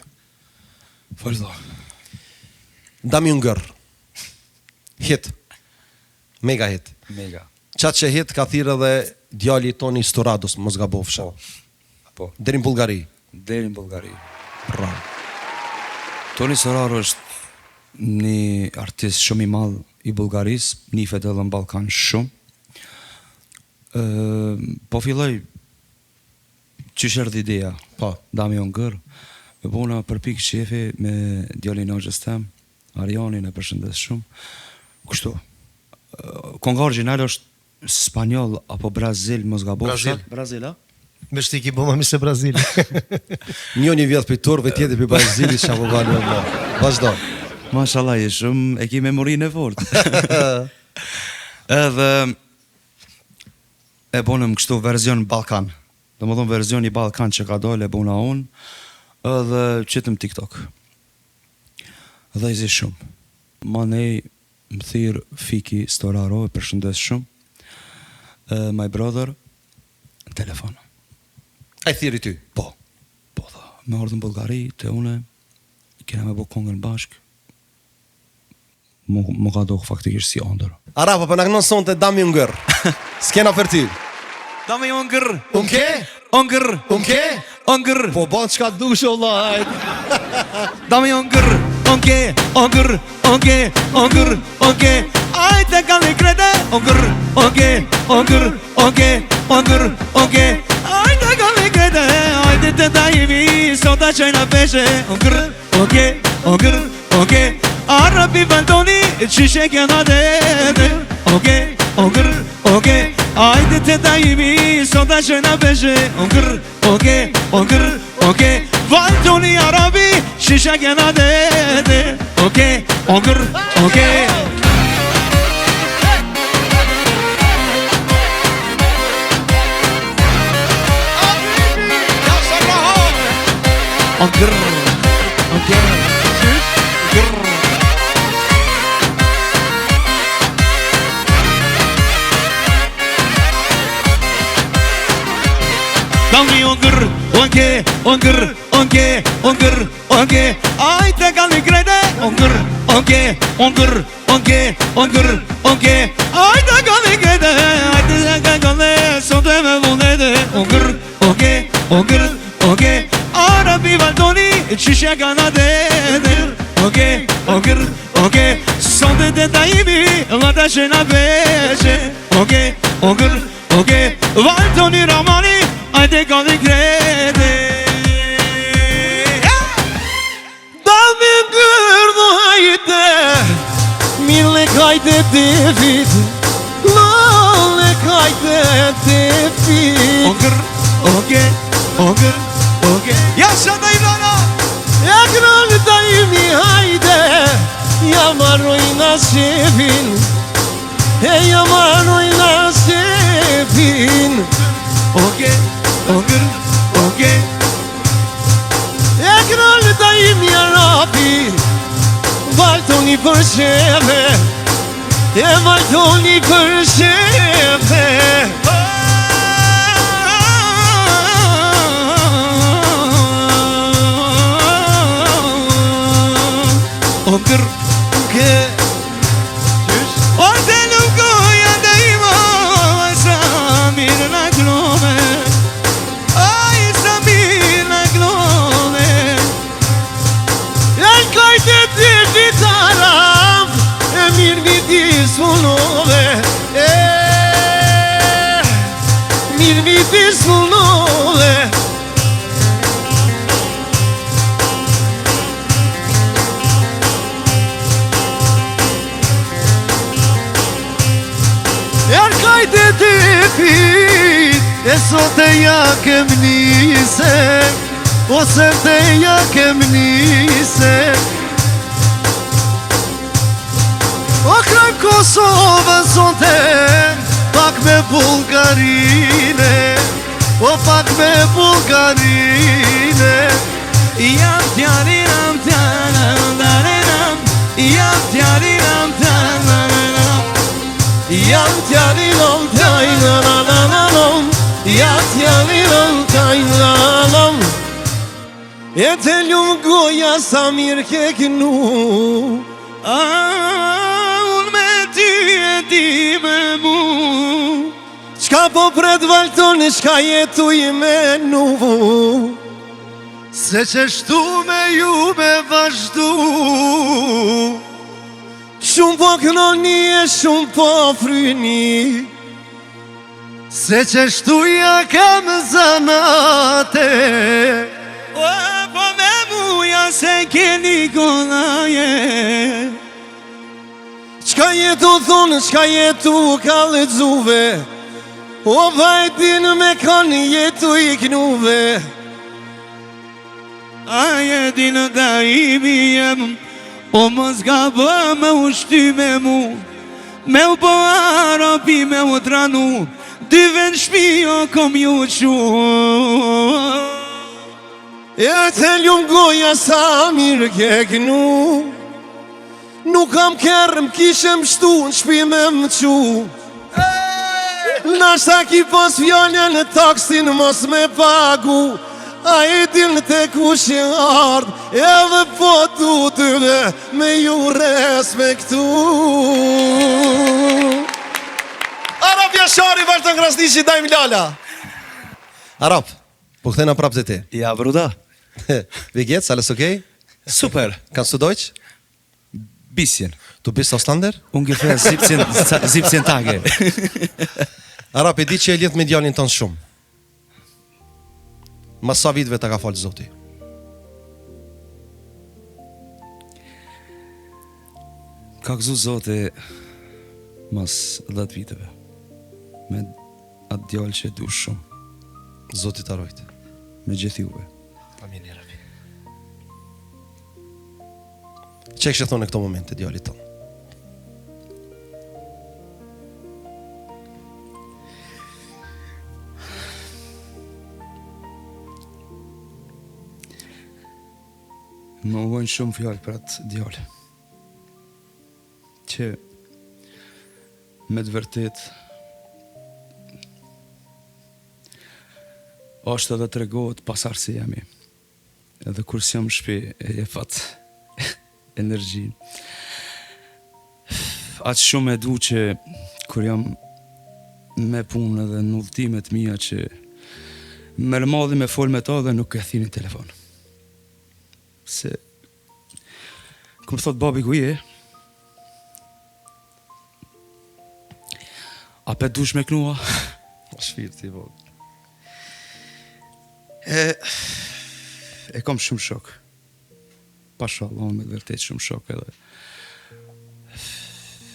Vazhdo. Damien Gër. Hit. Mega hit. Mega. Qatë që hit ka thirë edhe djali Toni Storados, mos gabofsha. Po. Deri në Bullgari. Deri në Bullgari. Bravo. Toni Storaro është një artist shumë i madh i Bullgarisë, nifet edhe në Ballkan shumë. Po filloj qysh erdhi ideja. Po. Damien Gër. Me bona përpik shefi me djalin hoxhës tem, Arianin, e përshëndes shumë. Kështu. Konga originale është spanjoll apo brazil, mos gabofsha. Brazil, a? Me shtiki bo ma mi se Brazil. Njoni vjetë për turve, tjetër për Brazilis, që apo valë me vazhdo. Mashallah, je shumë, e ki memorinë e fortë. Edhe e bonëm kështu verzion Balkan. Do më thonë verzion i Balkan që ka dole e bona unë, edhe qëtëm TikTok. Dhe i zi shumë. Ma nej më thirë Fiki Storaro, e përshëndes shumë. My brother, telefon. A i thiri ty? Po, tha, me ardhën Bullgari, të une, kena me bo kongën bashk, më ka dohë faktikisht si ondër. Ara, po për në kënon sonë të Damien Gër. S'kena për ty. Damien Gër, Unë ke? ongër, Unë ke? ongër, Po banë qka dush, Allah, hajt. Damien Gër, ongër, ajte ka në krete, ongër, ajte ka në krete, ajte të tajimi, sota qajna peshe, ongër, Arabi Valdoni, qishe kena dete, ongër, ajde të tajimi, sota qajna peshe, ongër, Valdoni Arabi, qishe kena dete, ongër, Dami ongër, ajte ka në krete, ongër, ajte ka në krete, ajte ka në sote me vundete, ongër, Arabi Valdoni, qishe ka në dete, ongër, sote të tajimi, lata shena peshe, ongër, Valdoni Ramani, ajte ka në krete. Damien Gër do hajte, mille kajte të fit, lale kajte të fit. Ongër, ja shata i blana, ja knallë ta imi hajde, ja marroj nasibin, e ja marroj nasibin. Oke, oke, oke. E kralë ta imja rapi, valtoni për sheme, e valtoni për sheme. Oker, Ke o te nuk goja da ima Samir na glome Aj, Samir na glome e kajte ti vitaram, e mirë viti s'punove, mirë viti s'punove. Kajte ti pit, e sot e ja kem nise, ose te ja kem nise. O kraj Kosovë sonte, pak me Bullgarine, o pak me Bullgarine. Jam t'jarinam t'janam darinam Jam t'jarinam t'janam Jam t'jarinam t'ajnananam, jam t'jarinam t'ajnanam. E të lumë goja sa mirë ke kënu, Unë me ty e ti me mu qka po pret valton, qka jetu i menu. Se që shtu me ju me vazhdu, shumë po kënoni e shumë po fryni. Se që shtu ja kam zanate, O po me muja se keni konaje qka jetu thonë, qka jetu ka ledzuve, o vajtin me kanë jetu i knuve. Aje dinë da i bijem O mos ga bë me u shty me mu Me u po arabi me u tranu Dy ven shpi o kom ju qu E të lumë goja sa mirë ke kënu, nuk kam kërë m'kishem shtu në shpi me më qu. Nashta ki pos fjallën në taksin mos me pagu, a e din të kush e ardh, edhe po tu të dhe me ju respektu. Arap Jashari, vazhdo në Krasniqi, dajmë Lala. Arap, po këthena prapë të ti. Ja, bruda. Wie geht's? Alles okay? Super. Kannst du Deutsch? Bisschen. Du bist Ausländer? Ungefähr 17 Tage. Arap, e di që e lidh me djalin tonë shumë. Mas sa viteve ta ka falë Zoti? Ka gëzu Zoti mas 10 viteve. Me atë djallë që du shumë. Zoti ta rojtë. Me gjithi juve. Amin i Rabi. Që kështë thonë në këto momente djallit tonë? Më uvojnë shumë fjallë për atë djallë. Që me të vërtet është edhe të regohet pasar se jemi. Edhe kur s'jam shpi e jefat energjin. Atë shumë e du që kur jam me punë edhe në udhëtimet mia që me lëmadhi me fol me ta dhe nuk e thini telefon. Se këmë thot babi ku je, a pe dush me knua? Shpirti, po. E kam shumë shok. Pasha Allah me vërtet shumë shok edhe.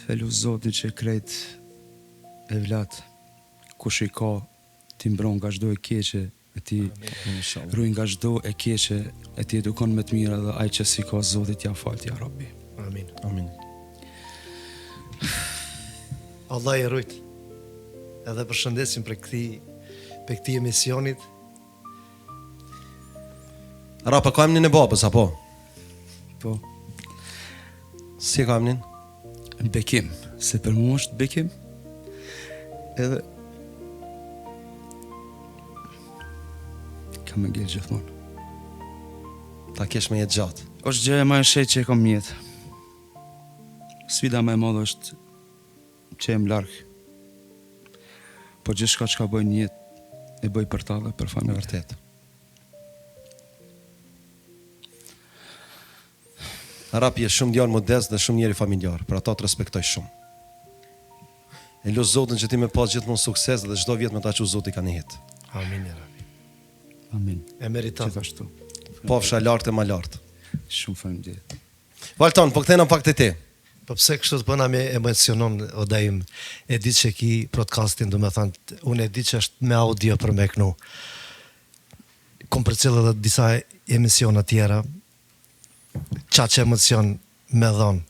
Felu Zotin që krejt e vlat, kush i ka, ti mbron nga çdo e keqe, e ti ruaj nga çdo e keqe, e ti edukon me të mira dhe ai që si ka Zotit ja falti ja Rabbi. Amin. Amin. Allah i rujt. Edhe përshëndesim për këtij emisionit. Rapa, ka emnin e babës, apo? Po, Si ka emnin? Bekim, se për mua është Bekim. Edhe kam me gjelë gjithmonë. Ta kesh me jetë gjatë. Është gjëja më e shejtë që e kam në jetë. Sfida më e madhe është që jem larg. Po gjithçka që ka bëj në jetë e bëj për ta dhe për Me familjen. vërtet. Rapi është shumë djalë modest dhe shumë njeri familjar, për ata të respektoj shumë. E lut Zotin që ti me pas gjithmonë sukses dhe çdo vjet me ta që Zoti ka një hit. Amin ya Rabbi. Amin. E meriton. Gjithashtu. Pafsha lartë e ma lartë. Shumë faleminderit. Valton, po kthena pak te ti. Po pse kështu të bëna me emocionon o daim. E di që ki podcastin, do me thënë, unë e di që është me audio për me kënu. Kom përcjell edhe disa emisiona tjera. Qa që emocion me dhonë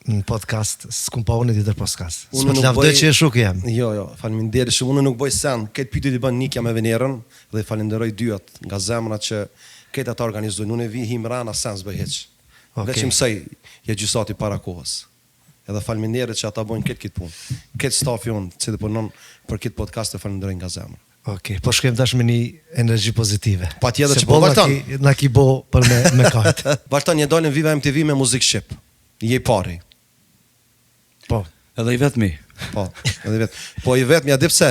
në podcast, s'kum pa unë e ditër podcast. Unë S'më nuk të lavdoj bëj- që e shuk jam. Jo, faleminderit shumë. Unë nuk bëj sen. Këtë pyetje i bën Nikja me Venerën dhe falenderoj dyat nga zemra që këtë ata organizojnë. Unë e vi him rana sen s'bëj hiç. Okej. Veç mësoj je gjysati para kohës. Edhe faleminderit që ata bojnë këtë punë. Këtë stafi unë që punon për këtë podcast e falenderoj nga zemra. Okej, po shkojmë tash me një energji pozitive. Patjetër Se që po, bolla Valton. na ki bo për me kajt. Valton, një dalën Viva MTV me muzikë shqip. Je i pari. Po. Edhe i vetmi. Po, edhe vet. Po i vetëm ja di pse.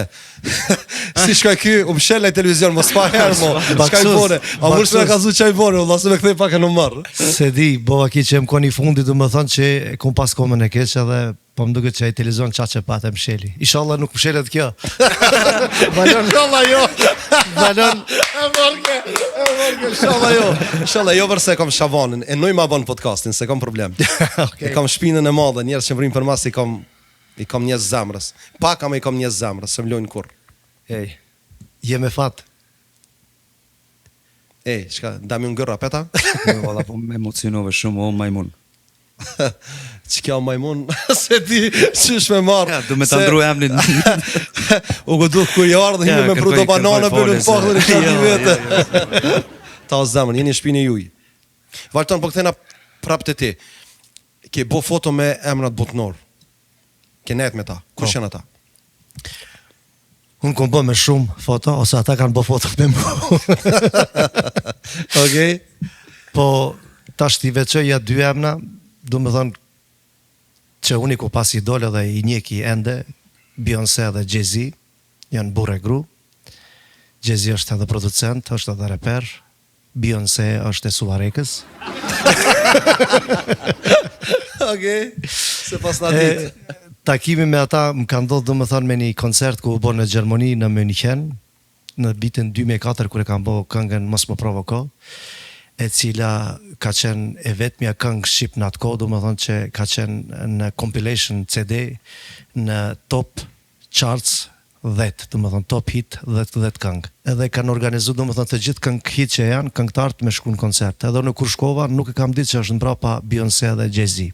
Si shkoj ky, u mshel në televizion, mos pa herë mo. Çka i bone? A mund të na ka thënë çaj bone, valla se më kthej pak në marr. Se di, bova ki që më koni fundi, do më thënë që e kom pas komën e keq edhe po më duket që ai televizion çaçe patë msheli. Inshallah nuk mshelet kjo. Balon inshallah jo. Balon Inshallah jo. Inshallah jo verse kam Shavanin. E noj ma bën podcastin, se kam problem. Okej. E kam shpinën e madhe, njerëz që vrin për mas i kam njerëz zemrës. Pak ama i kam njerëz zemrës, se më lojnë kur. Ej. Je me fat. Ej, çka, dami un gërra peta? Valla po më emocionove shumë o majmun. Çka majmun, se ti çish me marr. Ja, du me ta ndru emrin. U godu kur i ardhë Ja, himë me pruto kërkoj banana fole, bëllën pak dhe në shati jo, vete. Ta o zemrën, jeni në shpinë e juj. Valton, po kthena prap te ti. Ke bo foto me emrat botnor. Ke net me ta. Kush janë ata? Unë kom bë me shumë foto, ose ata kanë bë foto me mua. Okej. Po tash t'i veçoja dy emna, do më thënë që unë i ku pas idol edhe i njeki ende, Beyoncé dhe Jay-Z, janë burë e gru. Jay-Z është edhe producent, është edhe reper, Beyoncé është e Suarekës. Okej. Se pas na ditë. Takimi me ata më ka ndodhur domethënë me një koncert ku u bën në Gjermani në München në vitin 2004 kur e kam bërë këngën Mos më provoko, e cila ka qenë e vetmja këngë shqip në atë kohë, domethënë që ka qenë në compilation CD në top charts 10, domethënë top hit 10 këngë. Edhe kanë organizuar domethënë të gjithë këngë hit që janë këngëtarët me shku në koncert. Edhe në kur shkova nuk e kam ditë që është mbrapa Beyoncé dhe Jay-Z.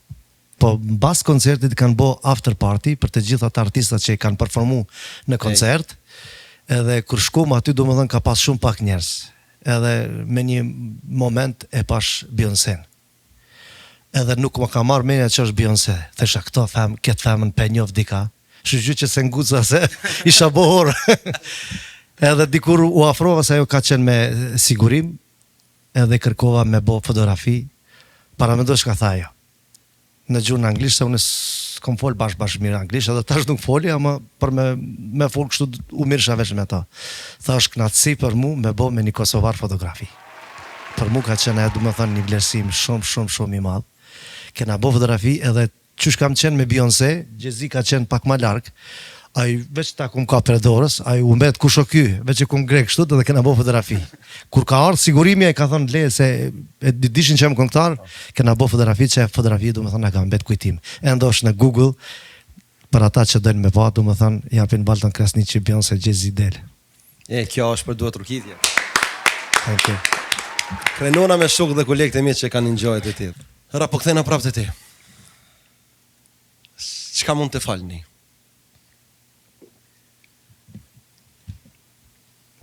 Po mbas koncertit kanë bo after party për të gjithë ata artistat që i kanë performu në koncert. Edhe kur shkoma aty domethënë ka pas shumë pak njerëz. Edhe me një moment e pash Beyoncé. Edhe nuk më ka marrë mendja që është Beyoncé. Thesha këtë femën pe njoh dika. Shqyqy që se nguca se isha bohor. Edhe dikur u afrova se ajo ka qenë me sigurim, edhe kërkova me bo fotografi, para me do shka tha ajo. Në gjuhën anglisht, se unë s'kom fol bashkë mirë anglisht, edhe tash nuk foli, ama për me fol kështu u mirësha veç me ta. Tha është knatësi për mu me bo me një kosovar fotografi. Për mu ka qenë e du me thënë një vlerësim shumë i madh. Kena bo fotografi edhe qysh kam qenë me Beyoncé, Jay-Z ka qenë pak ma larg, ai veç ta kum ka për dorës, ai u mbet kush o ky, veç e kum grek kështu edhe kena bo fotografi. Kur ka ardhur sigurimi ai ka thënë le se e dishin që jam këngëtar, kena bo fotografi që fotografi do të thonë na ka mbet kujtim. E ndosh në Google për ata që dojnë me pa, do të thonë japin Balton Krasniqi Beyoncé Jay-Z del. E, kjo është për duhet rukitje. Thank you. Krenona me shok dhe kolegët e mi që kanë enjoyed e ti. Ra, po kthena prapë te ti. Çka mund të falni?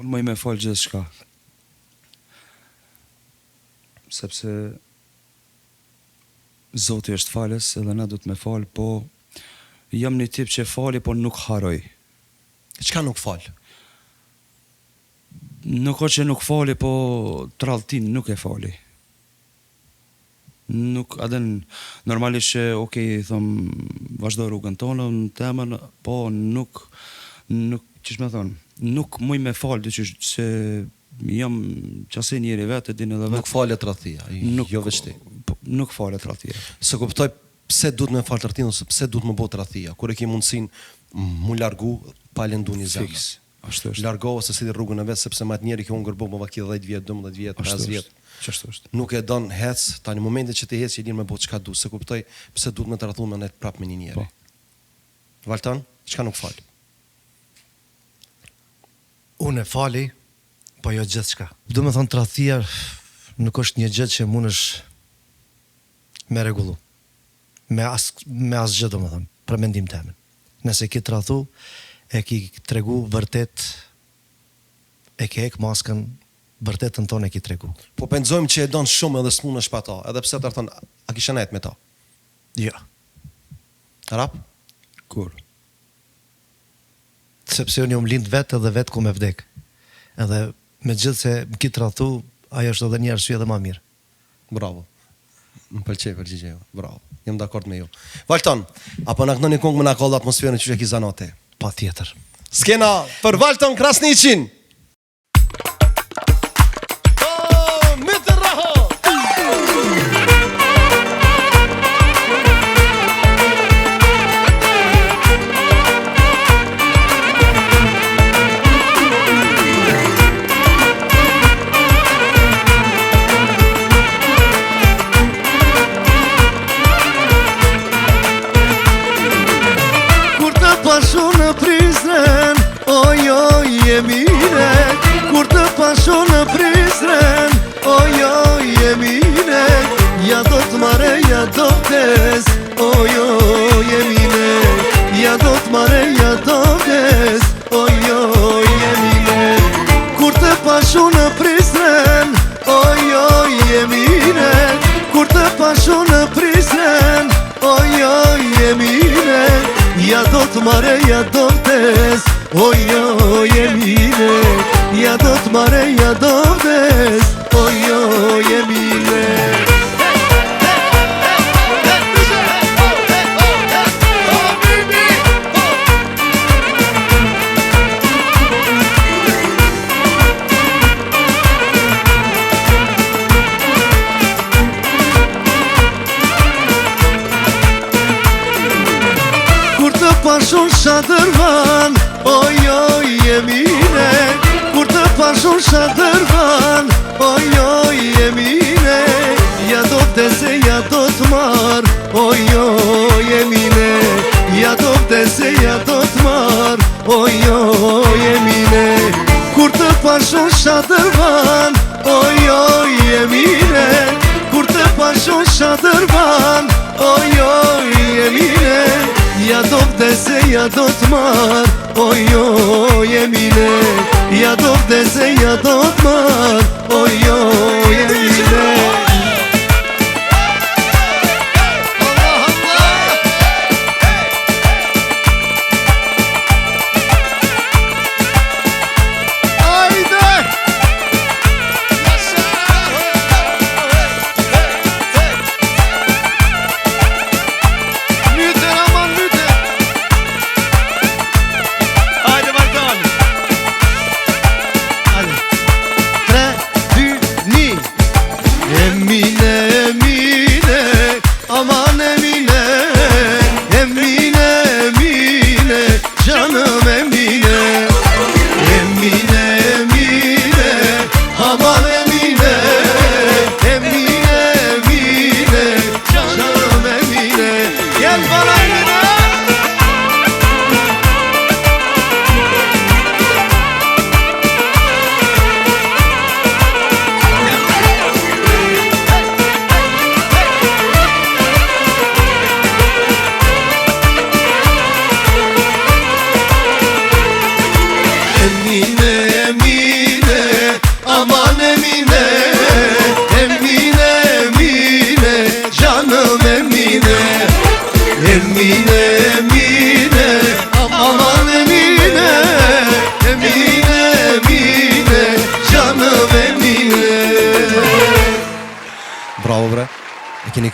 Unë më i me falë gjithë shka. Sepse Zoti është falës edhe na du të me falë, po jam një tip që fali, po nuk haroj. Çka nuk fal? Nuk o që nuk fali, po tralltin nuk e fali. Nuk, adën, normalisht që, okej, thom, vazhdo rrugën tonë, në temën, po nuk, qësh me thonë, nuk muj me falë, se jam qase njeri vetë, din edhe vetë. Nuk falet tradhtia, jo veçti. Nuk falet tradhtia. Se kuptoj pse duhet me fal tradhtin ose pse duhet më bë tradhtia. Kur e ke mundsinë mu largu pa lëndu një zemër. Fiks. Ashtu është. Largohu se si rrugën e vet sepse më të njëri që hunger bë më vaki 10 vjet, 12 vjet, 5 vjet. Çfarë është? Nuk e don hec, tani në momentin që ti hec je din me bë çka du, se kuptoj pse duhet me tradhtu me net prap me një njeri. Po. Valton, çka nuk fal? Unë e fali, po jo gjithë shka. Du me thonë tradhtia nuk është një gjë që mund është me regullu. Me as gjë do me thonë, për mendim temin. Nëse ki tradhu, e ki tregu vërtet, e ke ek maskën, vërtetën tonë e ki tregu. Po pensojmë që e don shumë edhe s'munesh pa ta, edhe pse të thon, a kisha nejt me ta? Jo. Rap? Kur? Sepse unë jom lind vetë edhe vetë ku me vdek. Edhe me gjithë se më ki tradhu, ajo është edhe një arsye edhe ma mirë. Bravo. Më pëlqej përgjigjja. Bravo. Jam dakord me ju. Valton, apo na këndoni këngë më na koll atmosferën që ki zanote. Pa tjetër. Skena për Valton Krasniqin. Pashu në Prizren, oj oj e mine. Kur të pashu në Prizren, oj oj e mine. Ja do të mare, ja do t'es, oj oj e mine. Ja do të mare, ja do t'es, oj oj e mine. Kur të pashu në Prizren, oj oj e mine. Kur të pashu në Prizren, oj oj e mine. Ja do të mare, ja do t'es, oj oj e mine. Ja do të mare, ja do t'es, oj oj e mine. Pashun shadërvan, oj oj e mine. Kur të pashun shadërvan, oj oj e mine. Ja do t'ese, ja do t'mar, oj oj e mine. Ja do t'ese, ja do t'mar, oj oj e mine. Kur të pashun shadërvan, oj oj e mine. Kur të pashun shadërvan, oj oj e mine. Ja do t'ese, ja do t'mar, oj oj e mine. Ja do t'ese, ja do t'mar, oj oj e mine.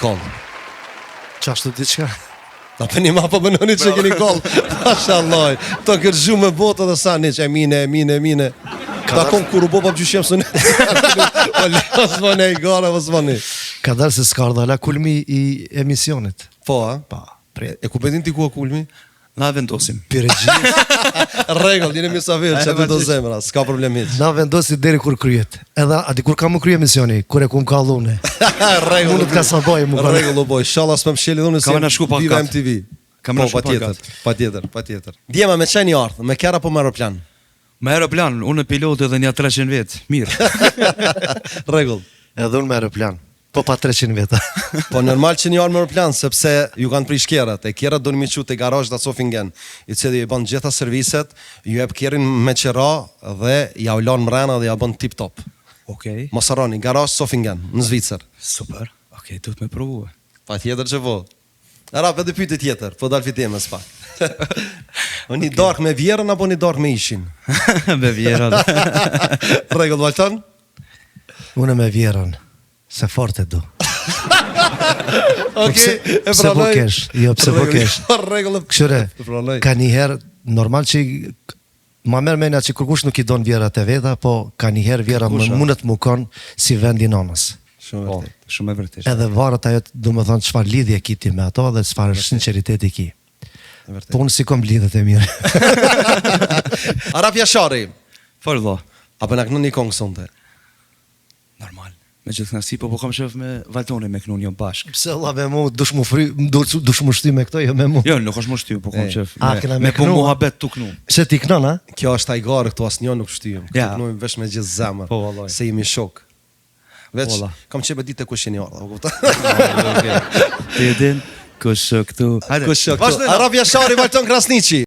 kollë? Qashtu diçka. Na për një ma po bënoni që keni kollë. Mashallah. To kërgju me botë dhe sa një që emine. Ta konë kur u bo pa gjyshem së një. O s'vone i gara, o s'vone. Ka dalë se s'ka ardha la kulmi i emisionit. Po, a? Pa, E ku pedin ti ku e kulmi? Na vendosim. Piregjis. Regull, jeni mirësafir, që aty do zemra, s'ka problem hiç. Na vendosi deri kur kryet. Edhe ati kur ka më krye emisioni, kur e kum ka dhune. Regull. Mundet ka sa boj, më Regull u boj. Inshallah s'më msheli dhune Ka me na shku pa Viva kat. MTV. Ka me na Po, shku pa patjetër. Djema me çani ardh, me kera po me aeroplan. Me aeroplan, unë pilot edhe një 300 vetë. Mirë. Regull. Edhe unë me aeroplan. Po pa 300 veta. Po normal që një orë me aeroplan, sepse ju kanë prish kjerat. E kjerat do në miqu të garaj da Sofingen, i cili i bën gjitha serviset, ju ep kjerin me qera dhe ja ulan mrena dhe ja bën tip top. Okej. Mosaroni, garaj Sofingen, në Zvicër. Super. Okej, duhet me provu. Pa tjetër që po. Rap edhe pyetje tjetër, po dal fitime s'pak. Unë i dark me vjerën apo një dark me ishin? Me vjerat. Regull, Valton? Unë me vjerën. Se fort e du. Okej, e pse po kesh? Jo, pse po kesh? Regull. Këshire, E pranoj. ka njëherë, normal që ma merë mena që kërkush nuk i don vjerat e veta, po ka njëherë vjera mundet më konë si vendi nonës. Shumë Po, vërtet. shumë e vërtetë. Edhe varet ajo, du më thonë, çfarë lidhje ki ti me ato dhe çfarë sinqeriteti ki. Vërtet. Po unë si kom lidhet e mirë. Arap Jashari, Fal valla. apo na kënon një kongë sonte? Normal. Me gjithë knasi, po kam shëf me Valtoni me kënu një bashk. Pse Allah me mu, dush mu shty me këto, jo me mu. Jo, nuk është më shty, po kam shëf. kena me Me po knu, a? muhabet tu kënu. Pse ti knon, a? Kjo është tajgarë, këtu asnjë nuk shtyjem. Këtu Ja. knojmë vesh me gjithë zemër. Po, vallaj. Se jemi shok. Veç, Valla. kam qebe ditë kush jeni ardha, u kupton? Ti e din, kush këtu. Hajde. Kush këtu? Vazhdojmë. Arap Jashari, Valton Krasniqi.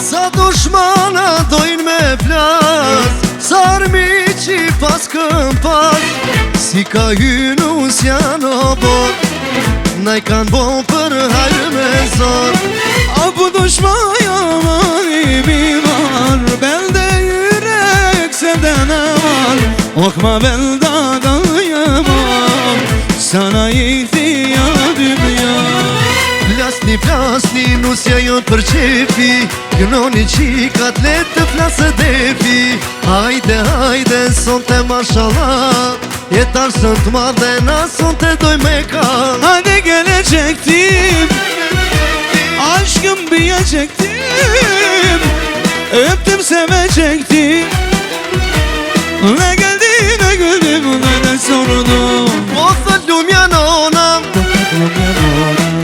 Sa dushmana dojnë me plas, sa armiqi pas këm pas, si ka hynu s'janë o bot, na i kanë bon për hajrë me zor. Apo dushmaja mani bivar, belde yürek senden var. Okma belda dayamam, sana ihtiyacım ya. Plasni, nusja jonë për qefi, gjënoni qikat let të flasë defi. Hajde, son të mashallah, jetar sën të madhe, na son të doj me ka. Hadi gelecektim, aşkım diyecektim, öptüm sevecektim. Ne geldi ne güldüm ne de sordum. Po thëllum janë ona,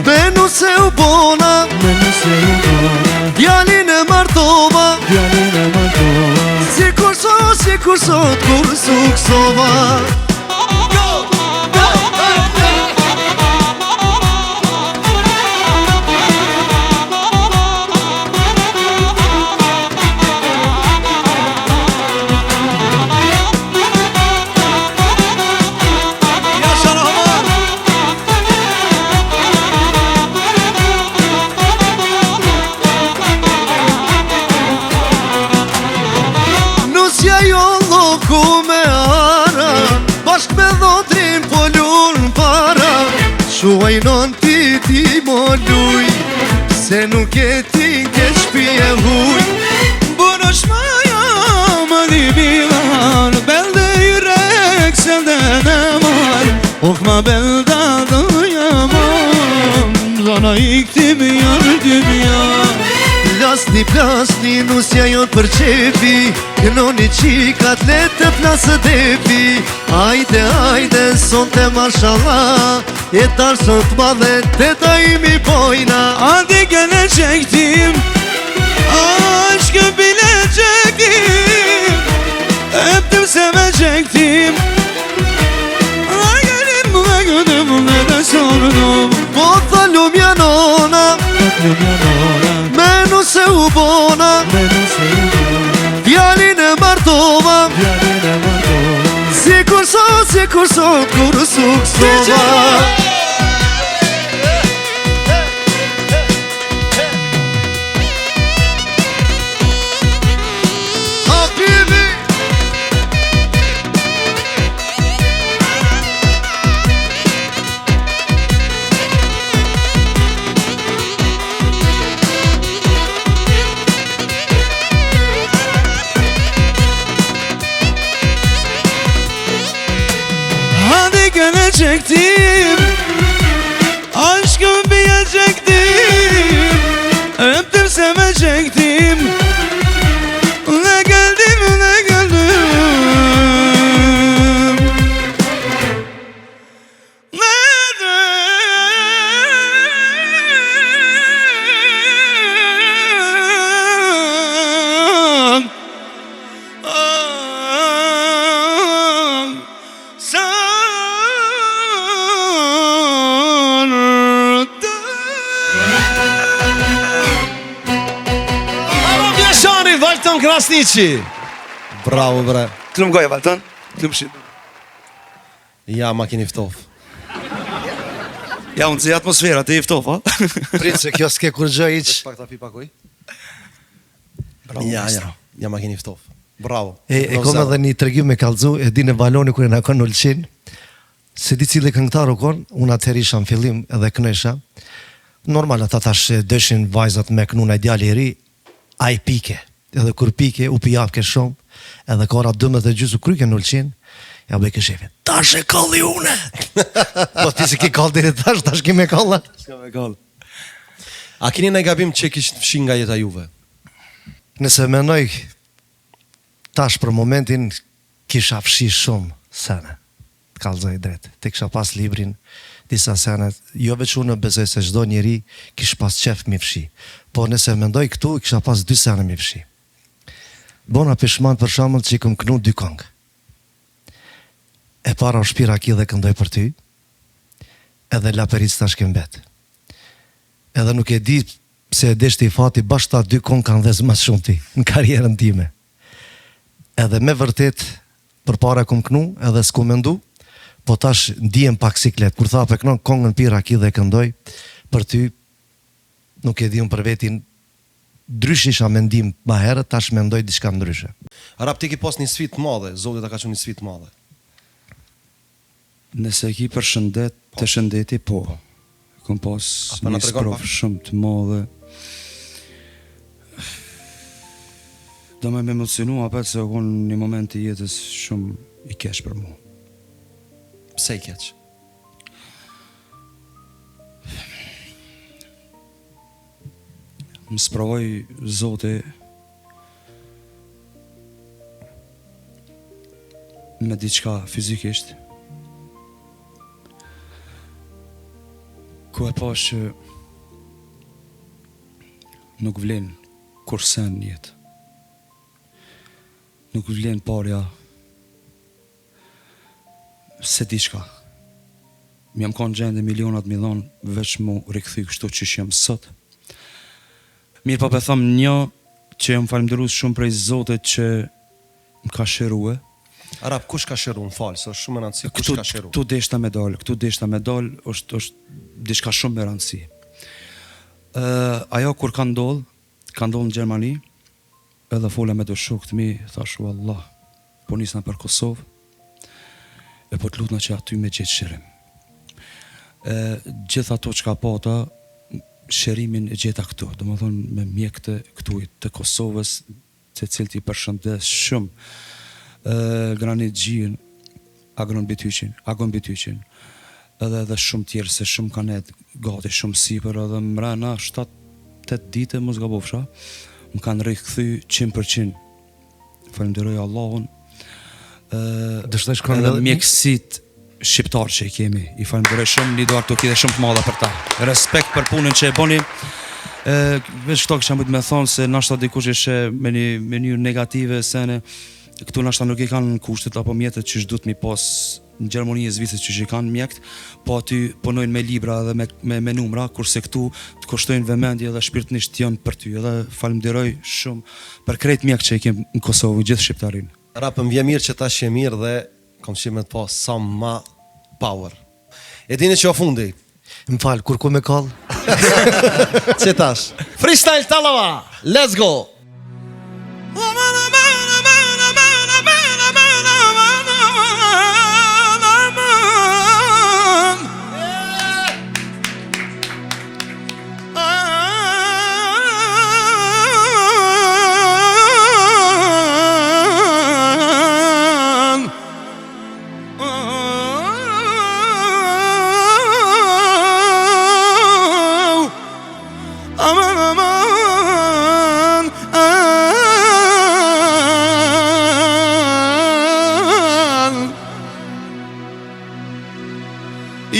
benu se u bona, djalin e martova, si kur sot, kur suksova. Nusja jo loku me ara, bashk me dhotrin polur para. Shuajnon ti mo luj, se nuk e ti ke shpije huj. Bu dushmaja mani bivar, belde yürek senden var. Okma belda dayamam, sana iktim yardım ya. Plasni, nusja jonë për qefi, kënoni qikat let të flasë defi. Hajde, son të mashallah, jetar sën të madhe, të tajimi pojna. Hadi gelecektim, aşkı bilecektim, öptüm sevecektim. sot kur suksova. Gene çektim, aşkım bir çektim, öptüm sevecektim. Ne geldim, ne geldim. Valton Krasniqi. Bravo bre. Klum goja, Valton. Klum shit. Ja, ma keni ftof. Ja, unë si atmosfera, ti i ftof, a? Prit se kjo s'ke kur gjë iq. Pak ta pi pakuj. Bravo, Ja, ma keni ftof. Bravo. E kom edhe një tregim me kallzu, e di në Valoni kur e na kon Ulçin. Se di cili këngëtar u kon, unë atëherë isha në fillim edhe kënesha. Normal ata tash dëshin vajzat me kënuna djali i ri, ai pike. Edhe kur pike u pijapke shumë, edhe ka ora 12:30 kryke në Ulçin, ja bëj këshefin. Tash e kalli une. Po ti se ki kall deri tash ki me kalla. S'ka me kall. A keni ndaj gabim që kishtë fshin nga jeta juve? Nëse menoj tash për momentin kisha fshi shumë sene. Kallzoj drejt. Te kisha pas librin disa sene, jo veç unë besoj se çdo njeri kish pas qef mi fshi. Po nëse mendoj këtu, kisha pas 2 sene mi fshi. Bona pishman për shembull që i kom kënu 2 këngë. E para u shpira ki dhe këndoj për ty, edhe laperic tash kem bet. Edhe nuk e di pse e deshti i fati, bashkë ta 2 këngë kanë dhez mas shumë ti, në karierën time. Edhe me vërtet, për para kom kënu, edhe s'ku mendu, po tash ndihem pak siklet. Kur tha pe kënon këngën pira ki dhe këndoj, për ty, nuk e di unë për vetin, ndryshe isha mendim ma herët, tash mendoj diçka ndryshe. Arap ti ki pas një sfit madhe, Zoti ta ka qenë një sfit madhe. Nëse ki për shëndet, të shëndeti, po. Kom pas Apo na një tregon sprov pak? shumë të madhe. Do me emocionu apet se unë një moment i jetës shumë i kesh për mu. Pse i keq? Më sprovoj Zoti me diçka fizikisht, ku e pash që nuk vlen kurse në jetë. Nuk vlen parja se diçka. Mi jam kanë gjende milionat mi dhonë veç mu rikthy kështu që jam sot. Mirë pa thom një që jam falenderues shumë prej Zotit që më ka shërue. Arap, kush ka shëru? Më falë, se është shumë e rëndësi, kush ka shëru? Këtu deshta me dal, është diçka shumë me rëndësi. Ajo kur ka ndodh në Gjermani, edhe fola me do shokët mi, thash Allah, po nisna për Kosovë, e po të lutna që aty me gjithë shërim. Gjithë ato që ka pata, shërimin e gjeta këtu, do më thonë me mjekte këtu të Kosovës, të cilë ti përshëndes shumë, Granit Gjien, Agon Bityqin, edhe shumë tjerë, se shumë kanë gati shumë sipër, edhe mrena 7-8 dite mos gabofsha, më kanë rikëthy 100%. Falenderoj Allahun. Dështoj shkon edhe mjekësit shqiptar që i kemi, i falenderoj shumë, një duar të kide shumë të madha për ta. Respekt për punën që e boni. Veç këto kësha mëjtë me thonë se nashta dikush ishe me një mënyrë negative, sene këtu nashta nuk i kanë kushtet apo mjetet që shdut mi pas në Gjermani e Zvicës që i kanë mjekt, po aty punojnë me libra dhe me numra, kurse këtu të kushtojnë vëmendje dhe shpirtnisht janë për ty, edhe falenderoj shumë për krejt mjek që i kemë në Kosovë, gjithë shqiptarin. Arap, më vje mirë që ta shje mirë dhe Kam qime të pa sa ma power. E dini që o fundi? Më falë, kur ku me kallë? Që tash? Freestyle Tallava, let's go!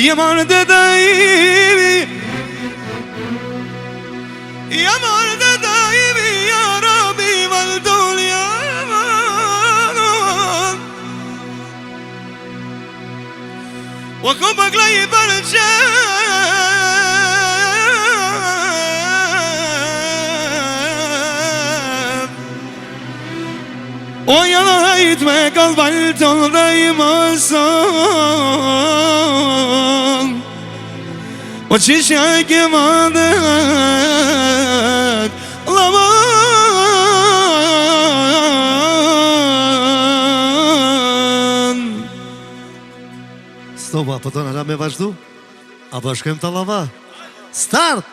Yamar dedayimi Yamar dedayimi Ya Rabbi valdul yaman وكبك لا يبرجم ويا لهيت ما قلبت دايما صان وتشيش هيك ما دك laman Stopa, po tonë, ala me vazhdu? Apo shkojmë Tallava? Start!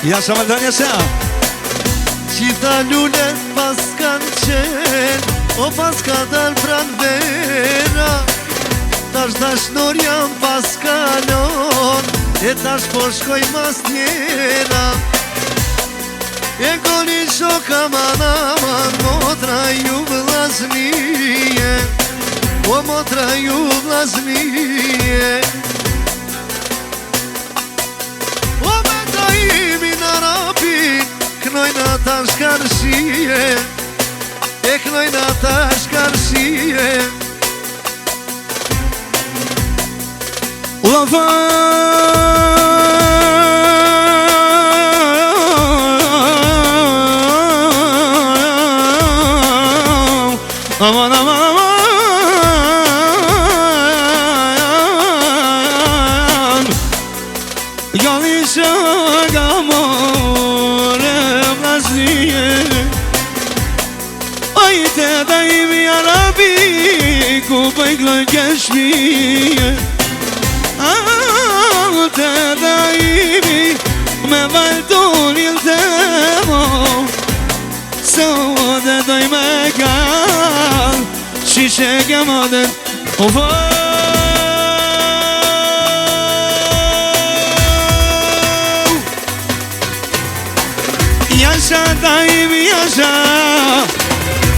Jasha Maldon, jasha Qita lullet pas kanë qenë O pas ka dal pran vera Tash nor jam pas kalon E tash po shkoj mas njera E goni shoka manaman Motra ju vlaznije O motra ju vlaznije O metra imi në rapin Knojna tash karshije E knojna tash karshije Aman aman aman Yalisha gamore blaziye Ayte daimi ya Rabbi Kubekla geçmiye Ayte daimi Me valdun iltemo Sade dayme gal Şişe gemaden Ofa Yaşa daimi yaşa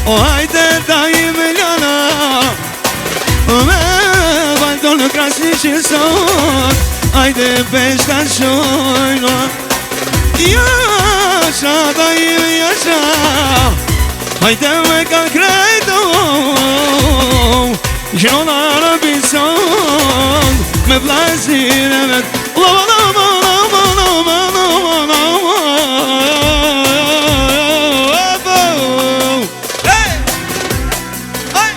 O hayde daimi lana Me valdun krasni şisan Hayde peşten şoyla Yaşa daimi yaşa Hayde me kal krejto Gjona bir son Me vlazin evet Lama lama lama lama lama lama Hey! Hey!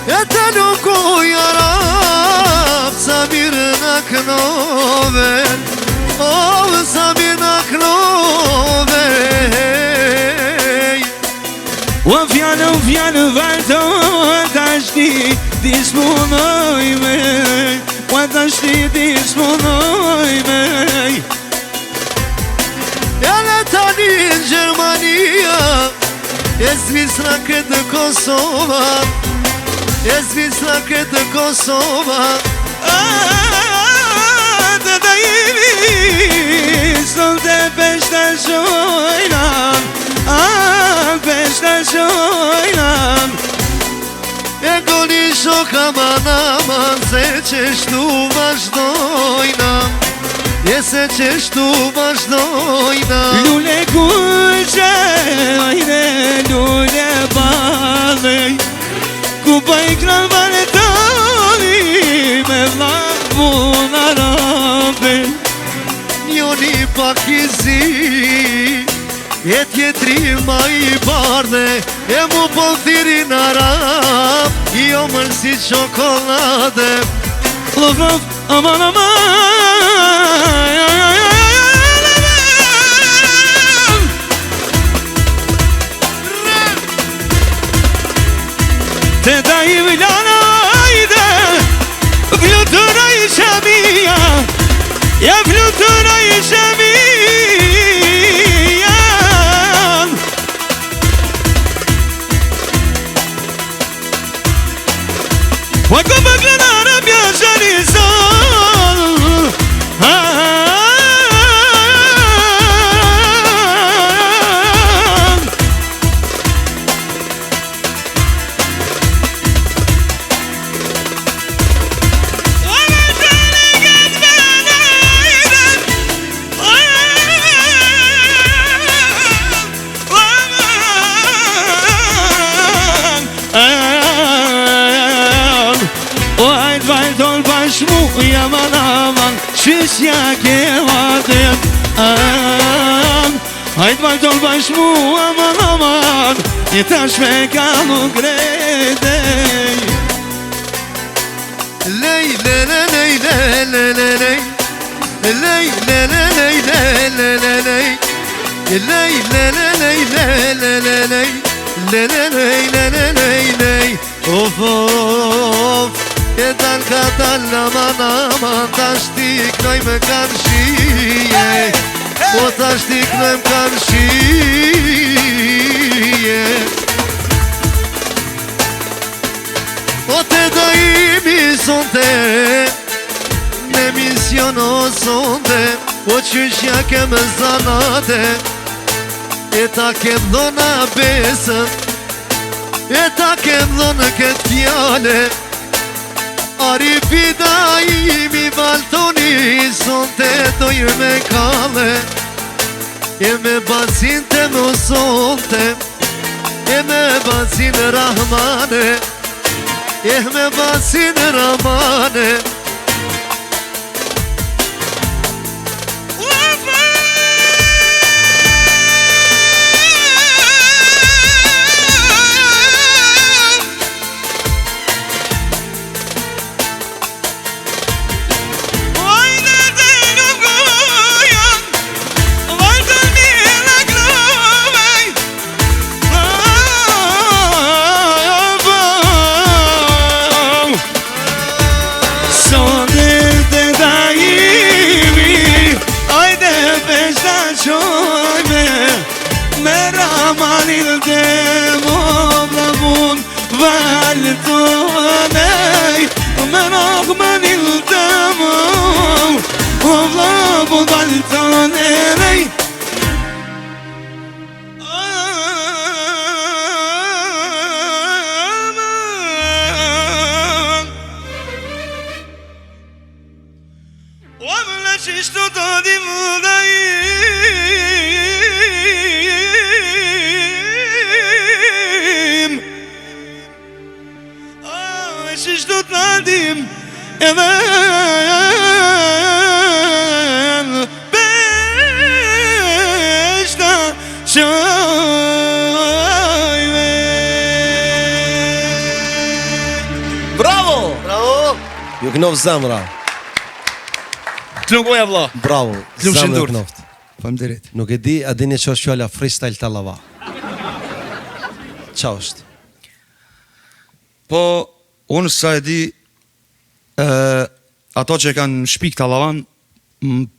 E të nuku jarab Samir në knove O Samir në knove وفيان valto Tashti disponoj me Tashti disponoj me E le tani në Gjermania E Zvicra këtë Kosova E Zvicra këtë Kosova Të dajimi Sot e peshta shojnam Peshta shojnam E goni shoka manaman Se qeshtu vazhdojna E se qeshtu vazhdojna Lule kuqe Ajde lule bale Ku pa i kran valetoni me vlavun arabe. Njoni pak i zi, e tjetri ma i bardhe, e mu po thirin arab, jo mërë si qokolade. Love, love, aman, Te da i vilana ajde, flutura i shamia, ja flutura i shamia. Wako baklana rabia sharizal, Yaman aman şişya kevadet Hayt baltol başmu aman aman Yetaş mekalu gredey Ley le le ley le le le ley Ley le le ley le le le ley Ley le le ley le le le ley Le le ley le le ley ley Of of E dal ka dal aman aman Tash ti knoj me karshije O tash ti knoj me karshije O te da imi sonte Ne misiono sonte O qyshja ke me zanate E ta ke dhona besën E ta ke dhona këtë fjale Ari pida imi valtoni Sonte doj me kale E me bazin te me sonte E me bazin rahmane E me bazin rahmane Ju knov zemra. T'lugoja vlla. Bravo. T'lum Zemra shëndurt. knoft. Faleminderit. Nuk e di, a dini që është fjalla freestyle tallava. Qa është? Po, unë sa e di, ato që kanë shpik tallavan,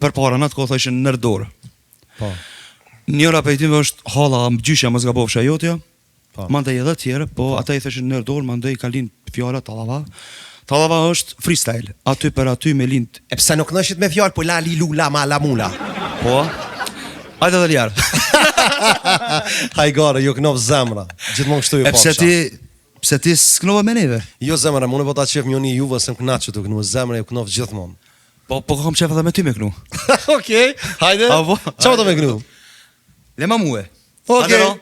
për para në të kohë thëshin nërdorë. Po. Njëra për tyve është hala gjyshja më zgabovsha jotja, Po. mandej edhe tjere, po ata i thëshin nërdorë, mandej ka lind fjala tallava. Tallava është freestyle, aty për aty me lind. E pse nuk nëshit me fjallë, po la li lu la ma la mula. Po, hajde dhe ljarë. Hajgare, ju knov zemra. Gjithmonë kështu ju E pasha. pse ti s'knova me neve? Jo zemra, unë po ta qef njoni juve se më knaqë që të knu. Zemra ju knov gjithmonë. Po kam qef edhe me ty me knu. Okej, hajde. A, po. Qa të me knu? Le ma muhe. Okej. Hajde, no?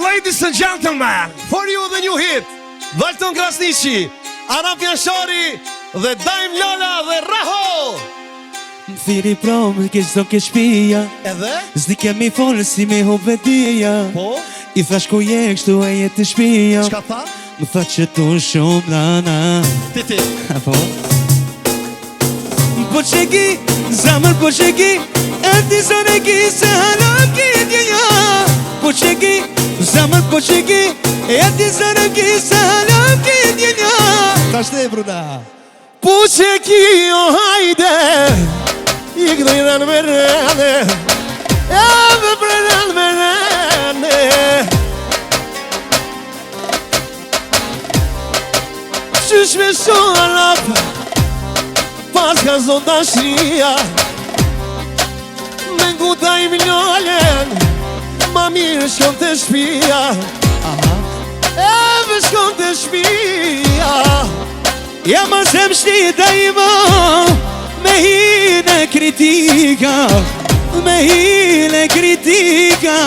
Ladies and gentlemen, for you the new hit, Valton Krasniqi, Arap Janshari dhe Daim Lala dhe Raho. Më thiri promë, keq do ke shpia. Edhe? Zdi kemi folë si me hobedia. Po? I thash ku je kështu e jetë të shpia. Çka tha? Më tha që tu shumë nana. Ti. Po? Po qeki, zamër po qeki, e ti zone ki se halon ki djenja. Po qeki, zamër po qeki, e ti zone ki se halon ki djenja. Ta shte bruda. Po qeki o hajde, i këdojran me rene, e me prenen me rene. Qysh me shonë rapë, pas ka zot dashria, me nguta i miljonen, ma mirë shkon të shpia. E me shkon të shpia. Ja ma sem shtita i ma, me hine kritika, me hine kritika.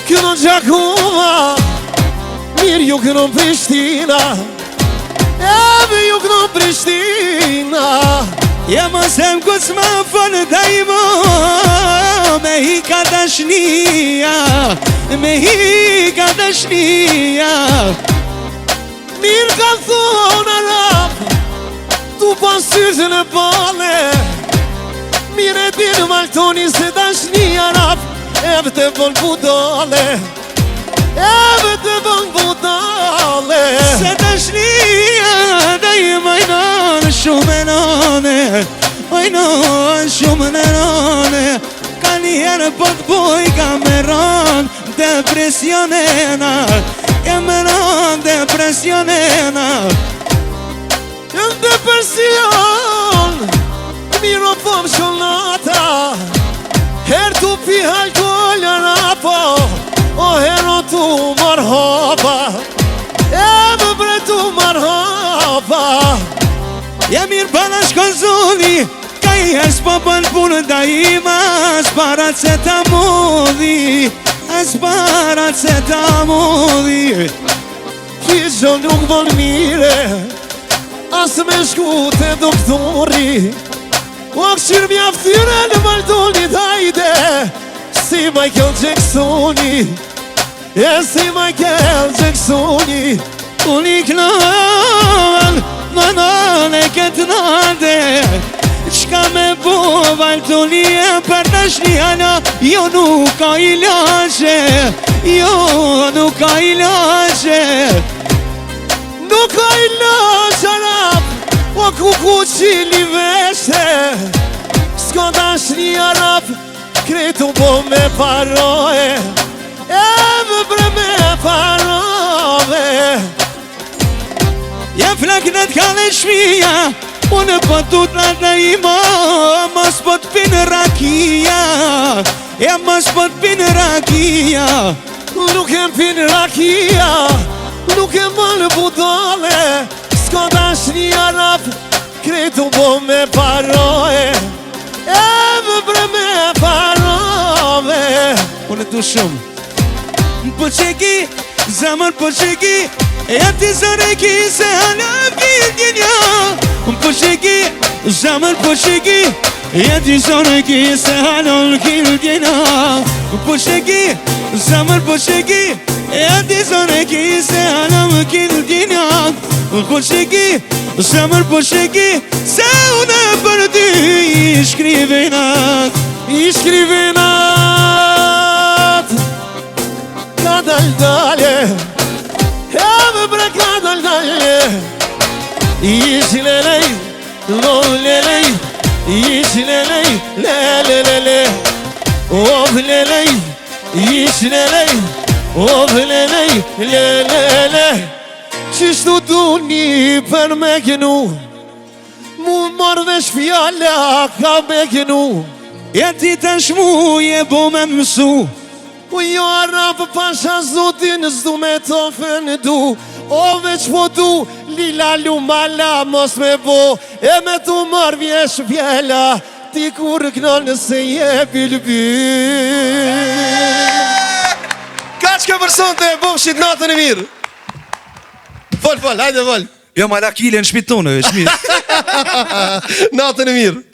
Këno Gjakova, mirë ju këno Prishtina, e ju këno Prishtina. Ja ma sem kus ma fënë da i ma, me hi ka dashnia, me hi ka dashnia. Mirë ka thonë Arap, tu pasyrën e pale, mirë e dinë Valtoni se dashnia Arap, e vëtë bon budale, e vëtë bon budale. Se dashnia da i majnane shumë e nane, majnane shumë e nane. Ka njerë po të boj ka me ranë depresionena, ka me ranë depresionena. Jënë depresion, miro po më shonata, her tu pi alkohol Arapo, o hero tu marhaba, e më bre tu marhaba. Ja mirë bala shkon zoni, ka i herë s'po bën punë da ima, as parat se ta mudhi, as parat se ta mudhi. Kisho nuk bon mire, as me shku te doktori, o këshirë mjaftyre në Valtonit hajde, si Michael Jacksoni, e si Michael Jacksoni. Unë i kënon, në e këtë nande, qka me bu Valtoni e për dashniana, jo nuk ka ilaçe, jo nuk ka ilaçe. Nuk ka ilaç Arap, o kuku qili veshte, s'ka dashni Arap, kretu po me paroje, e më bre me parove. Ja flaknet ka dhe shmija, unë po tut në të ima, mos po t'pinë rakia, ja mos po t'pinë rakia. Nuk e m'pinë rakia, nuk e më budale, s'ka dashni Arap, kretu po me paroje, e më bre me parove. Unë du shumë. Po qeki, zamër po qeki, e ti zore ki se halëm ki djenja. Po qeki, zamër po qeki, e ti zore ki se halëm ki djenja. Po qeki, zamër po qeki, e ti zore ki se halëm ki djenja. Po qeki, zamër po qeki, se unë për ty i shkrivenat. I shkrivenat, ka dal-dalje, e më bre ka dal-dalje. Ish lelej, lo lelej, ish lelej, le le le le. Of lelej, ish lelej, of lelej, le le le. Qishtu duni për me genu, mu marrë dhe shfjalla ka me genu. E ti të shmu je bo me mësu, U jo Arap pasha zotin s'du me të fëndu, o veç po du lila lumala mos me bo, e me tu marrë vjesh vjela, ti kur kënon se je bilbil. Ka që ka përsonte, bofshit natën e mirë. Fol, hajde fol. Jo, ma la kile në shpit tonë, shmi. Natën e mirë.